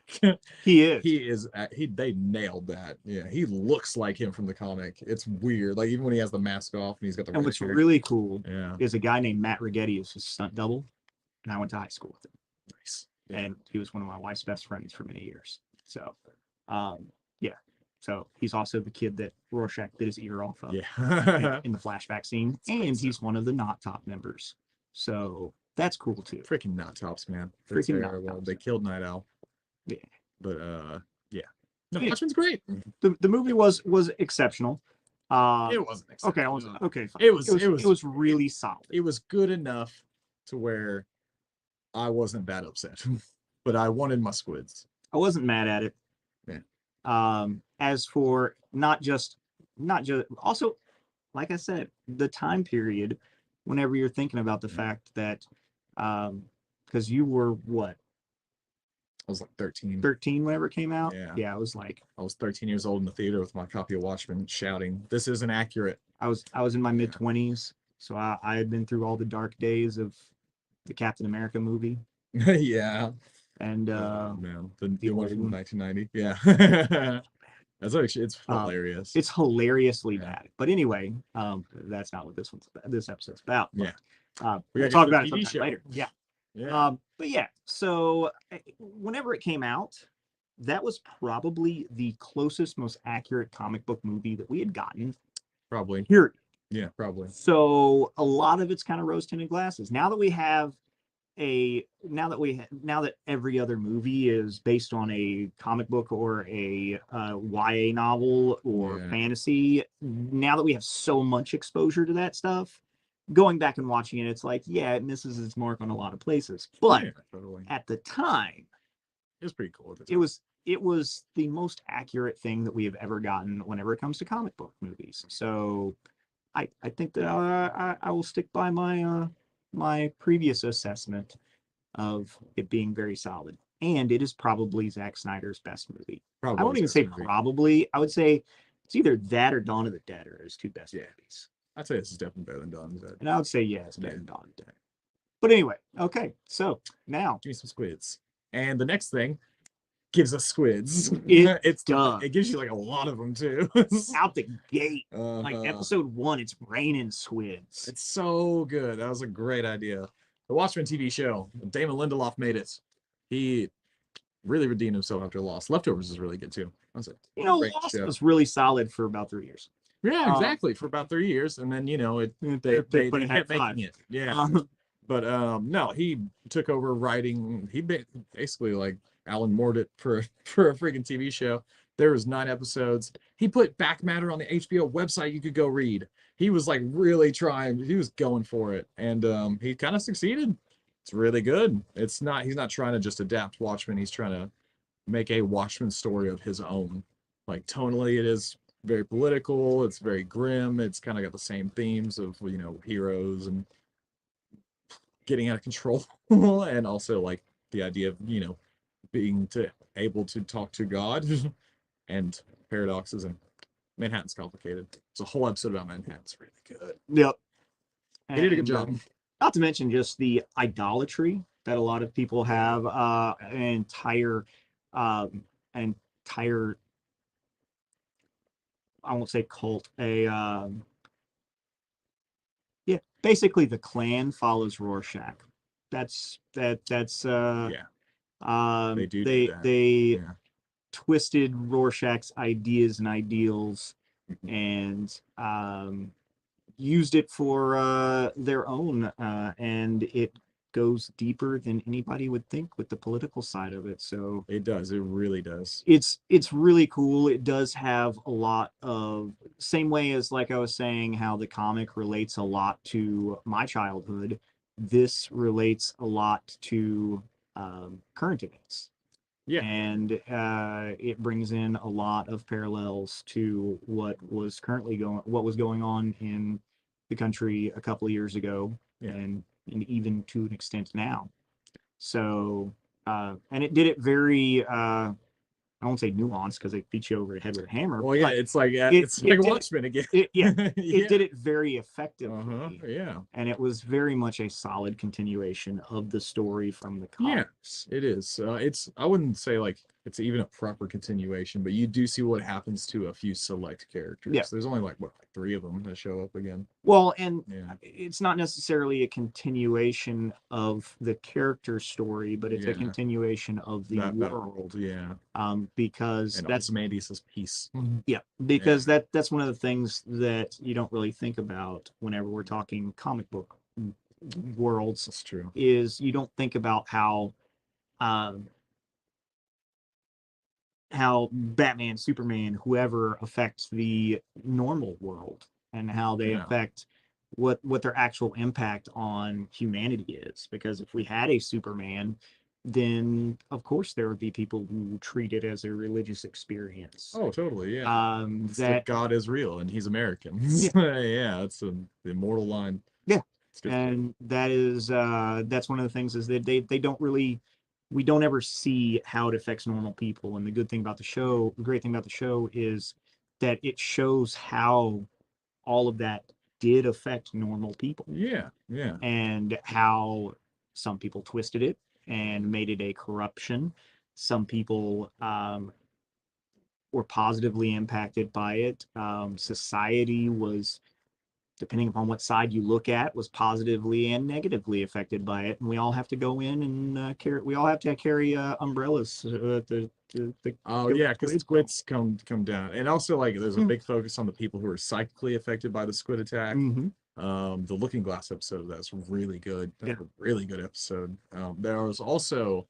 He is. They nailed that. Yeah, he looks like him from the comic. It's weird. Like even when he has the mask off and he's got the. And what's really cool is a guy named Matt Rigetti is his stunt double, and I went to high school with him. Nice. Yeah. And he was one of my wife's best friends for many years. So, So he's also the kid that Rorschach bit his ear off of. Yeah. in the flashback scene, and he's one of the Not Top members. So. That's cool too. Freaking Not Tops, man. Freaking Not Tops. They killed Night Owl. Yeah. But No, Watchmen's great. The movie was exceptional. It wasn't exceptional. Okay, fine. It was really solid. It was good enough to where I wasn't that upset. But I wanted my squids. I wasn't mad at it. Yeah. As for not just also like I said, the time period, whenever you're thinking about the Yeah. fact that, because you were what, I was like 13. 13 whenever it came out? Yeah. Yeah, I was like, I was 13 years old in the theater with my copy of Watchmen, shouting, "This isn't accurate." I was in my mid 20s, so I had been through all the dark days of the Captain America movie, Yeah. and Oh man, the the one old from one. 1990. Yeah. That's actually it's Uh, hilarious. it's hilariously Yeah. bad. But anyway, that's not what this episode's about. Yeah. We We'll gotta get talk to the about it TV sometime show. later. Yeah. Yeah. But yeah, so whenever it came out, that was probably the closest, most accurate comic book movie that we had gotten. Probably. Here. Yeah, probably. So a lot of it's kind of rose-tinted glasses. Now that we have now that every other movie is based on a comic book or a YA novel or Yeah. fantasy, now that we have so much exposure to that stuff, going back and watching it, it's like, yeah, it misses its mark on a lot of places. But Yeah, totally. at the time, It was pretty cool at the it time. was the most accurate thing that we have ever gotten whenever it comes to comic book movies. So I think that I will stick by my my previous assessment of it being very solid. And it is probably Zack Snyder's best movie. Probably I won't his even best say movie. probably. I would say it's either that or Dawn of the Dead are his two best Yeah. movies. I'd say this is definitely better than Dawn of the Dead. And I would say, yeah, it's better Yeah. than Dawn of the Dead. But anyway, okay. So now Give me some squids. And the next thing gives us squids. It It's does. it gives you like a lot of them too. out the gate, like Uh-huh. episode 1, it's raining squids. It's so good. That was a great idea. The Watchmen TV show. Damon Lindelof made it. He really redeemed himself after Lost. Leftovers is really good too. That was a You know, great Lost show. was really solid for about 3 years. Yeah, exactly. For about 3 years, and then they But it had kept making 5. it. Yeah, Um, but no, he took over writing. He basically like Alan Moored it for for a freaking TV show. There was 9 episodes. He put back matter on the HBO website you could go read. He was like really trying. He was going for it, and he kind of succeeded. It's really good. It's not. He's not trying to just adapt Watchmen. He's trying to make a Watchmen story of his own. Like tonally, it is very political. It's very grim. It's kind of got the same themes of heroes and getting out of control, and also like the idea of being able to talk to God and paradoxes, and Manhattan's complicated. It's a whole episode about Manhattan. It's really good. yep. He did a good And, job. not to mention just the idolatry that a lot of people have, an entire, I won't say cult, yeah, basically the Klan follows Rorschach. That's Yeah, they do that. they Yeah. twisted Rorschach's ideas and ideals Mhm. and used it for their own, and it goes deeper than anybody would think with the political side of it. So It does. It really does. it's really cool. It does have a lot of, same way as like I was saying how the comic relates a lot to my childhood, this relates a lot to current events. Yeah. And it brings in a lot of parallels to what was going on in the country a couple of years ago, Yeah. and even to an extent now. So and it did it very I won't say nuanced because they beat you over the head with a hammer. Well, yeah, but it's like it it's like did it- Watchmen again. yeah, Yeah. it did it very effectively. Uh-huh. Yeah. And it was very much a solid continuation of the story from the Yeah. comics. It is. I wouldn't say like it's even a proper continuation, but you do see what happens to a few select characters. Yeah. There's only like 3 of them that show up again. Well, and Yeah. it's not necessarily a continuation of the character story, but it's a Yeah. continuation of the That world. yeah. Because And that's Ozymandias' peace. because that's one of the things that you don't really think about whenever we're talking comic book worlds, That's true. is you don't think about how Batman, Superman, whoever affects the normal world, and how they Yeah. affect what their actual impact on humanity is. Because if we had a Superman, then of course there would be people who treat it as a religious experience. Oh, totally. Yeah. It's that That God is real and he's American. Yeah. Yeah, it's the immortal line. Yeah. It's good. And that is that's one of the things is that they don't really we don't ever see how it affects normal people. And the good thing about the show, the great thing about the show is that it shows how all of that did affect normal people Yeah, yeah. and how some people twisted it and made it a corruption. Some people were positively impacted by it. Society was, depending upon what side you look at, was positively and negatively affected by it. And we all have to go in and carry. We all have to carry umbrellas. Oh yeah, because squid. squids come down, and also like there's a Mm. big focus on the people who are psychically affected by the squid attack. Mhm. The Looking Glass episode of that's really good. That's Yeah. a really good episode. There was also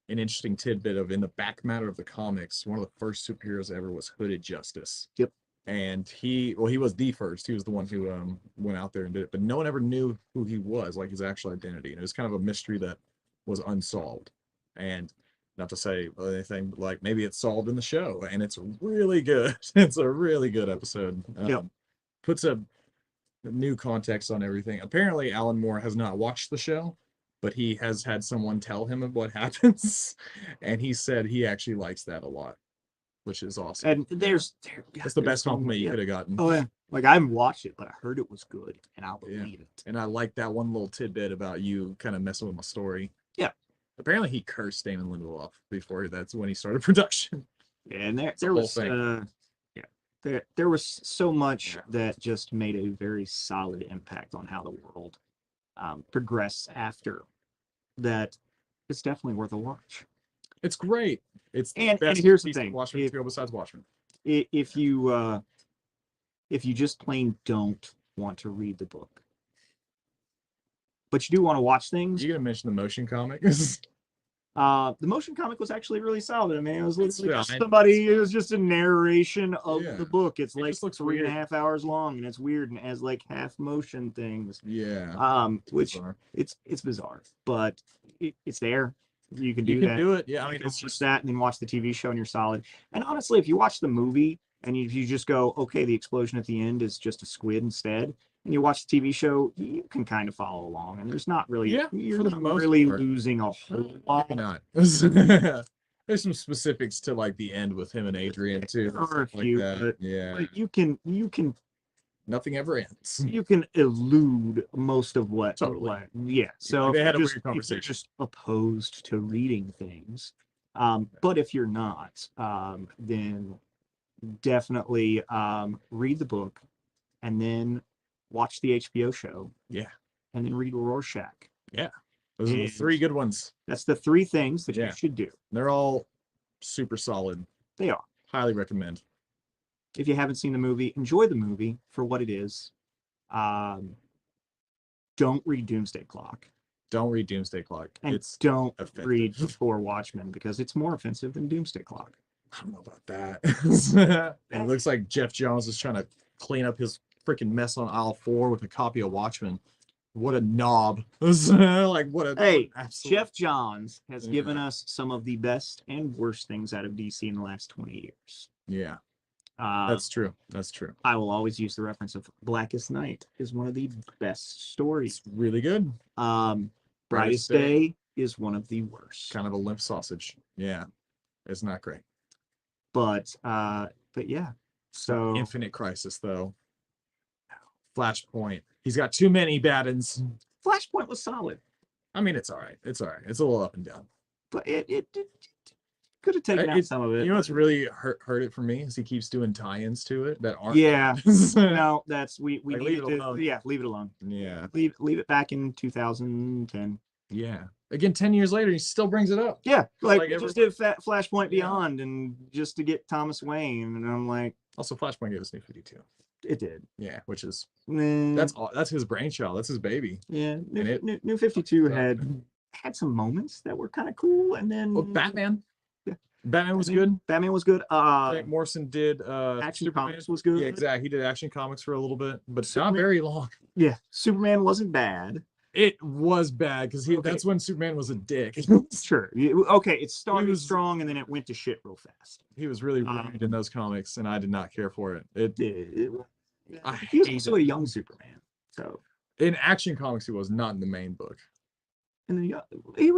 an interesting tidbit of in the back matter of the comics, one of the first superheroes ever was Hooded Justice. Yep. And he was the first. He was the one who went out there and did it, but no one ever knew who he was, like his actual identity. And it was kind of a mystery that was unsolved. And not to say anything, but like maybe it's solved in the show, and it's really good. It's a really good episode. Yep. Puts a new context on everything. Apparently, Alan Moore has not watched the show, but he has had someone tell him of what happens, and he said he actually likes that a lot, which is awesome. And That's the best so compliment you yeah. could have gotten. Oh yeah. Like I haven't watched it, but I heard it was good, and I'll Yeah. believe it. And I like that one little tidbit about you kind of messing with my story. Yeah. Apparently, he cursed Damon Lindelof before that's when he started production. And there the whole was thing. there was so much Yeah. that just made a very solid impact on how the world progressed after that. It's definitely worth a watch. It's great. It's the And best here's the piece of thing, Watchmen to go besides Watchmen. If you just plain don't want to read the book, but you do want to watch things, You gonna mention the motion comics? the motion comic was actually really solid. I mean, it was It's literally just fine. somebody. It was just a narration of Yeah. the book. It's It like just looks 3.5 hours long, and it's weird and has like half motion things. Yeah. Which Bizarre. it's bizarre, but it's there. You can do You can that. do it. Yeah, I mean, You it's watch just that and then watch the TV show, and you're solid. And honestly, if you watch the movie and you just go, okay, the explosion at the end is just a squid instead, and you watch the TV show, you can kind of follow along. And there's not really, Yeah, you're for the not most really part. losing a whole lot. not. There's some specifics to like the end with him and Adrian too. There are a stuff like few, that. Yeah. but Nothing ever ends. you can elude most of Totally. yeah. So They if had a you're weird if you're conversation. just opposed to reading things, but if you're not, then definitely read the book and then watch the HBO show. Yeah. And then read Rorschach. Those are the And 3 good ones. That's the 3 things that Yeah. you should do. They're all super solid. They are. Highly recommend. If you haven't seen the movie, enjoy the movie for what it is. Don't read Doomsday Clock. Don't read Doomsday Clock. And It's don't offensive. read Before Watchmen because it's more offensive than Doomsday Clock. I don't know about that. It looks like Jeff Jones is trying to clean up his freaking mess on aisle 4 with a copy of Watchmen. What a knob. Like what a Hey, absolute... Jeff Johns has Yeah. given us some of the best and worst things out of DC in the last 20 years. Yeah, Uh, that's true. That's true. I will always use the reference of Blackest Night is one of the best stories. It's really good. Brightest Day is one of the worst. Kind of a limp sausage. Yeah. It's not great. But yeah. So Infinite Crisis though. Flashpoint. He's got too many bad ends. Flashpoint was solid, I mean, it's all right. It's all right. It's a little up and down. but it could have taken out some of it. You know what's really hurt it for me is he keeps doing tie-ins to it that aren't. Yeah. No, that's we Like, need leave it to alone. yeah, leave it alone. Yeah. Leave it back in 2010. Yeah. Again, 10 years later, he still brings it up. Yeah, like like we just did Flashpoint Beyond and just to get Thomas Wayne, and I'm like, Also, Flashpoint gave us New 52. it did. Yeah, which is Mm, that's his brainchild. That's his baby. yeah. it- New 52 So- had some moments that were kind of cool, and then Oh, Batman. Yeah. Batman was good. Batman was good. Grant Morrison did Action Superman. Comics was good. Yeah, exactly. He did Action Comics for a little bit, but Superman- not very long. Yeah, Superman wasn't bad. It was bad because Okay. that's when Superman was a dick. Sure. Okay, it started strong and then it went to shit real fast. He was really rude in those comics, and I did not care for it. I He was hate also a young Superman. So in Action Comics, he was not in the main book. and then he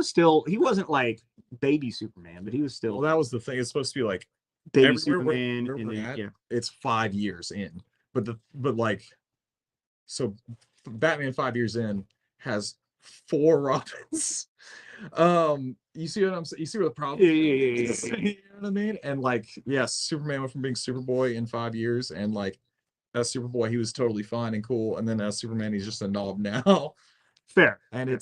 wasn't like baby Superman, but he was still Well, that was the thing. It's supposed to be like baby everywhere Superman, where and we're then at, yeah, it's 5 years in. But like, so Batman 5 years in has 4 Robins. You see what I'm saying? You see what the problem is? yeah. You know what I mean? And like, yes, Superman went from being Superboy in 5 years, and like as Superboy, he was totally fine and cool, and then as Superman, he's just a knob now. Fair. And Fair.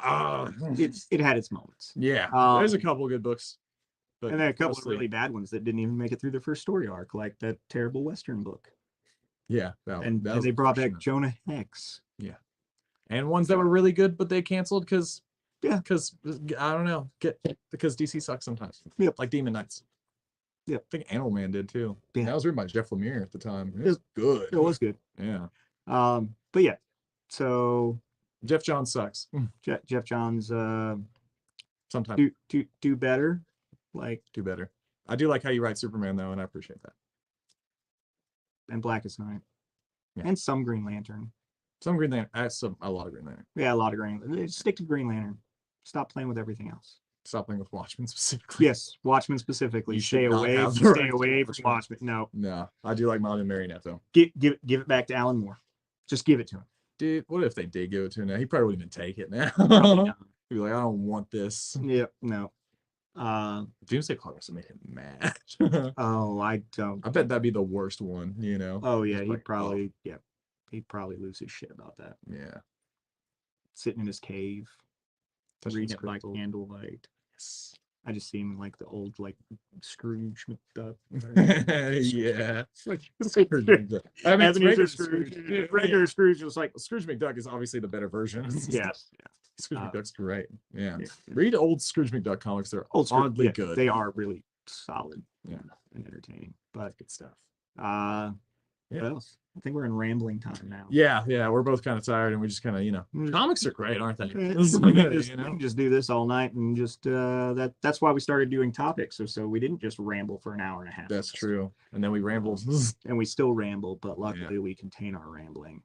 It had its moments. Yeah, there's a couple of good books, but And then a couple of mostly- really bad ones that didn't even make it through their first story arc, like that terrible Western book. yeah, And that was they brought back unfortunate. Jonah Hex. Yeah, and ones that were really good, but they canceled because Yeah. because I don't know, because DC sucks sometimes. Yep. Like Demon Knights. Yep. I think Animal Man did too. Yeah. That was written by Jeff Lemire at the time. It was good. It was good. Yeah. But yeah, so Jeff Johns sucks. Jeff Johns Sometimes do better. Like, do better. I do like how you write Superman though, and I appreciate that. and Blackest Night. Yeah. And some Green Lantern. Some Green Lantern. A lot of Green Lantern. Yeah, a lot of Green. Stick to Green Lantern. Stop playing with everything else. Stop playing with Watchmen specifically. Yes, Watchmen specifically. You Stay should not away. have the Stay rights to away from Watchmen. Watchmen. No, No, I do like Miles and Marionette though. give it back to Alan Moore. Just give it to him. Dude, what if they did give it to him now? He probably wouldn't even take it now. Probably not. He'd be like, I don't want this. Yep. No. Doomsday Clock must have made him mad. Oh, I don't. I bet that'd be the worst one, you know? Oh yeah, Just he'd like, probably he'd probably lose his shit about that. Yeah. Sitting in his cave, Touching reading his it by crystal. candlelight. Yes. I just see him like the old like Scrooge McDuck. Yeah. I mean, it's regular Scrooge. Scrooge. Regular Scrooge was like, Scrooge McDuck is obviously the better version. yes, Scrooge McDuck's great. Yeah. yeah. Read old Scrooge McDuck comics. They're Old Scrooge, oddly yeah, good. They are really solid, Yeah. and entertaining. But Good stuff. yeah. What else? I think we're in rambling time now. Yeah, we're both kind of tired, and we just kind of, comics are great, aren't they? We You know? can just do this all night and just that's why we started doing topics, so we didn't just ramble for an hour and a half. That's true. And then we rambled. And we still ramble, but luckily we contain our rambling.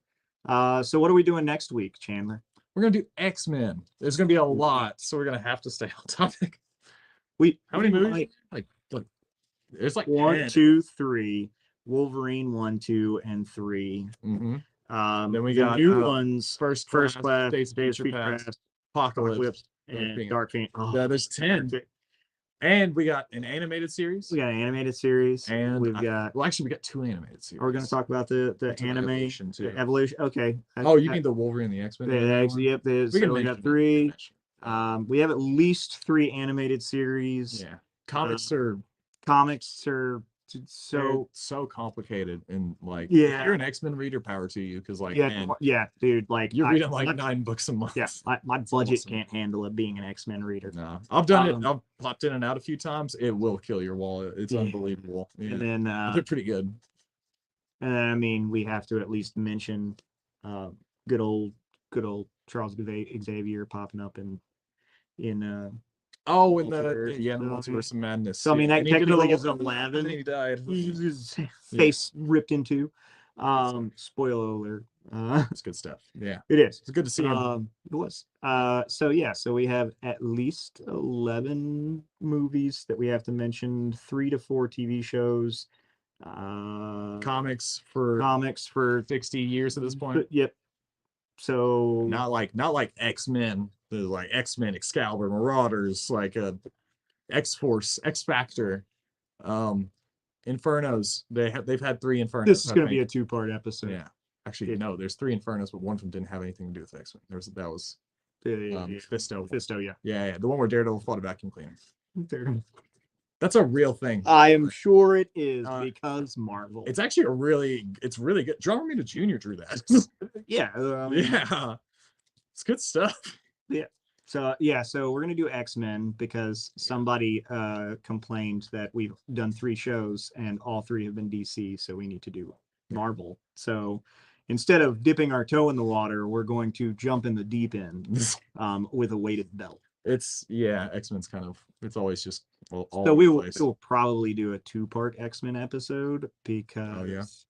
So what are we doing next week, Chandler? We're gonna do X-Men. There's gonna be a lot, so we're gonna have to stay on topic. How many movies? Like there's like 1, 10. 2, 3. Wolverine 1, 2, and 3. Mhm. Then we the got, new ones: First First Class, Days of Days of Future Future Past, Past, Apocalypse, and Dark Phoenix. Oh, Yeah, there's 10. And we got an animated series. we got an animated series, And we've got. Well, actually, we got 2 animated series. We're going to talk about the That's an anime evolution, too. the evolution. Okay. Oh, you mean the Wolverine and the X-Men? Yep. We So can we mention got it. 3. We have at least 3 animated series. Yeah. Comics are Comics are so complicated, and like, Yeah. if you're an X-Men reader, power to you, because like, yeah, man, yeah, dude. Like you're reading like my, 9 books a month. yeah, my budget awesome. can't handle it being an X-Men reader. No, I've done it. Um, I've popped in and out a few times. It will kill your wallet. It's Yeah. unbelievable. Yeah. And then They're pretty good. I mean, we have to at least mention good old Charles Xavier popping up in Oh, in the Multiverse. Multiverse of Madness. So I mean, yeah. that And he did a technically little- is 11. and he died. his face ripped into. Spoiler alert. It's good stuff. Yeah, It is. it's good to see him. It was. So we have at least 11 movies that we have to mention, 3 to 4 TV shows, Comics for comics for 60 years at this point. Yep. So Not like X-Men. There's like X-Men, Excalibur, Marauders, like X-Force, X-Factor, Infernos. They've had 3 Infernos. this is I going to be a think. 2-part episode. Yeah. Actually, no, there's 3 Infernos, but one of them didn't have anything to do with X-Men. That was Yeah. Fisto. Fisto, yeah. Yeah, the one where Daredevil fought a vacuum cleaner. There. That's a real thing. I am sure it is because Marvel. It's actually it's really good. John Romita Jr. drew that. yeah. Yeah, it's good stuff. So we're gonna do X-Men because somebody complained that we've done 3 shows and all 3 have been DC, so we need to do Marvel. So instead of dipping our toe in the water, we're going to jump in the deep end with a weighted belt. Yeah, X-Men's kind of, it's always just all So over we the will, place. we will probably do a 2-part X-Men episode because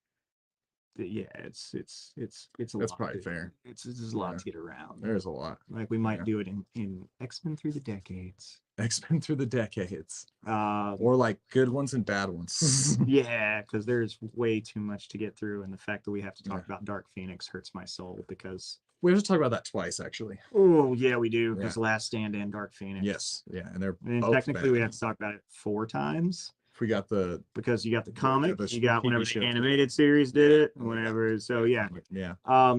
yeah, it's a That's lot. probably fair. It's there's a lot Yeah. to get around. There's a lot. Like we might Yeah. do it in X-Men Through the Decades. X-Men through the decades. Or Or like good ones and bad ones. yeah, because there's way too much to get through, and the fact that we have to talk Yeah. about Dark Phoenix hurts my soul because We have to talk about that twice, actually. oh yeah, we do because Last Stand and Dark Phoenix. Yes. Yeah. And they're And both technically we bad. have to talk about it 4 times. If we got the Because you got the comic, the you got whenever TV the show. animated series did it, Yeah. whenever. So yeah. Yeah.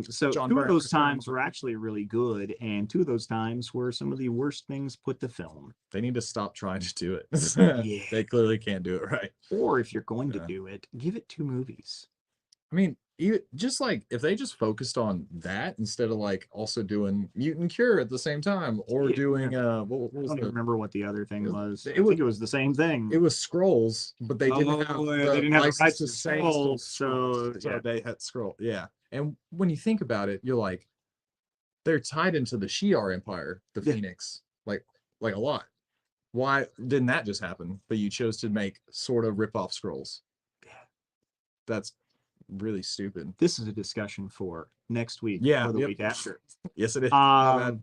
So John 2 Byrne. of those times were actually really good, and 2 of those times were some of the worst things put to film. They need to stop trying to do it. Yeah. They clearly can't do it right. Or if you're going to Yeah. do it, give it 2 movies. I mean, just like if they just focused on that instead of like also doing Mutant Cure at the same time, or Yeah. doing what I was don't even remember what the other thing was. I think it was the same thing. it was Scrolls, but they didn't have they didn't have the license rights to to say Skrulls, Scrolls, so yeah. they had Scroll. Yeah, and when you think about it, you're like, they're tied into the Shi'ar Empire, the Yeah. Phoenix, like a lot. Why didn't that just happen? But you chose to make sort of rip off Scrolls. Yeah. That's really stupid. This is a discussion for next week Yeah, or the yep. week after. Yes, it is. My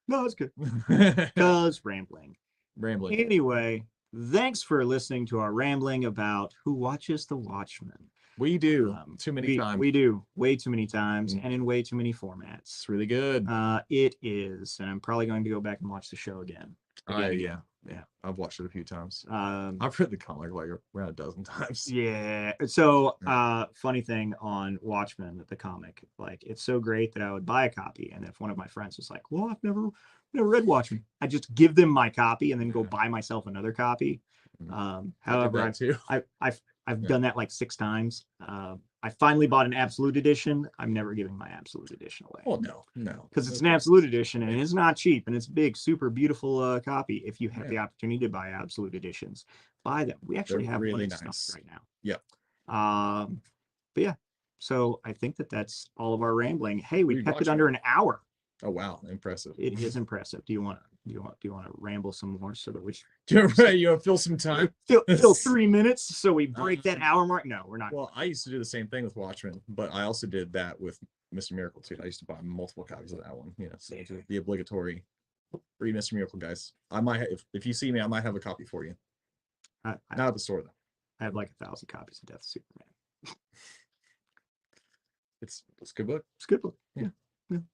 No, it's good. bad. Because rambling. Rambling. Anyway, thanks for listening to our rambling about who watches The Watchmen. We do too many times. We do way too many times Mhm. and in way too many formats. It's really good. It is, and I'm probably going to go back and watch the show again. Yeah. I've watched it a few times. I've read the comic like around a dozen times. Yeah. So, funny thing on Watchmen, the comic, like it's so great that I would buy a copy, and if one of my friends was like, "Well, I've never read Watchmen," I just give them my copy and then go buy myself another copy. However, I've done that like 6 times. I finally bought an absolute edition. I'm never giving my absolute edition away. Well, no. Because it's an absolute edition and it's not cheap and it's a big, super beautiful copy. If you have the opportunity to buy absolute editions, buy them. We actually have really one of nice stuff right now. Yep. But yeah, so I think that's all of our rambling. Hey, we kept it Watchmen. under an hour. Oh wow, impressive. It is impressive. Do you want to ramble some more so that we You want to fill some time? fill 3 minutes so we break that hour mark? No, we're not. Well, I used to do the same thing with Watchmen, but I also did that with Mr. Miracle too. I used to buy multiple copies of that one. So the obligatory read Mr. Miracle, guys. I might if you see me, I might have a copy for you. Not at the store though. I have like 1,000 copies of Death of Superman. It's a good book. It's a good book. Yeah.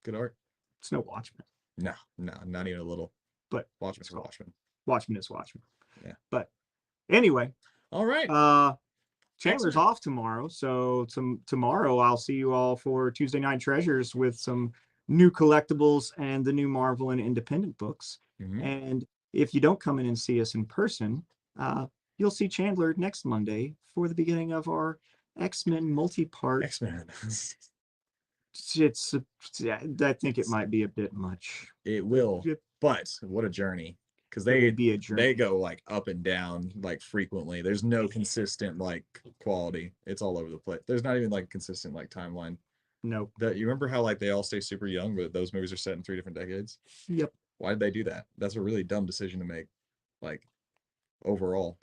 Good art. It's no Watchmen. No, not even a little. But Watchmen's Watchmen. Watchmen is Watchmen. Yeah. But anyway. All right. Chandler's off tomorrow, so tomorrow I'll see you all for Tuesday Night Treasures with some new collectibles and the new Marvel and independent books. Mhm. And if you don't come in and see us in person, you'll see Chandler next Monday for the beginning of our X-Men multi-part. X-Men. I think it might be a bit much. It will, Yep. but what a journey. Because It will be a journey. they go like up and down like frequently. There's no consistent like quality. It's all over the place. There's not even like consistent like timeline. Nope. You remember how like they all stay super young, but those movies are set in 3 different decades? Yep. Why did they do that? That's a really dumb decision to make, like overall.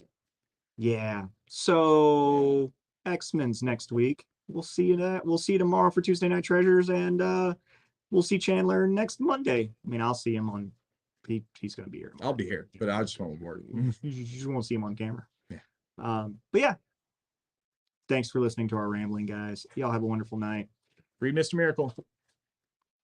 Yeah. So X-Men's next week. We'll see you tomorrow for Tuesday Night Treasures, and we'll see Chandler next Monday. I mean, I'll see him on. He's going to be here. I'll be here, but I just won't work. You just won't see him on camera. Yeah. But yeah. Thanks for listening to our rambling, guys. Y'all have a wonderful night. Read Mr. Miracle.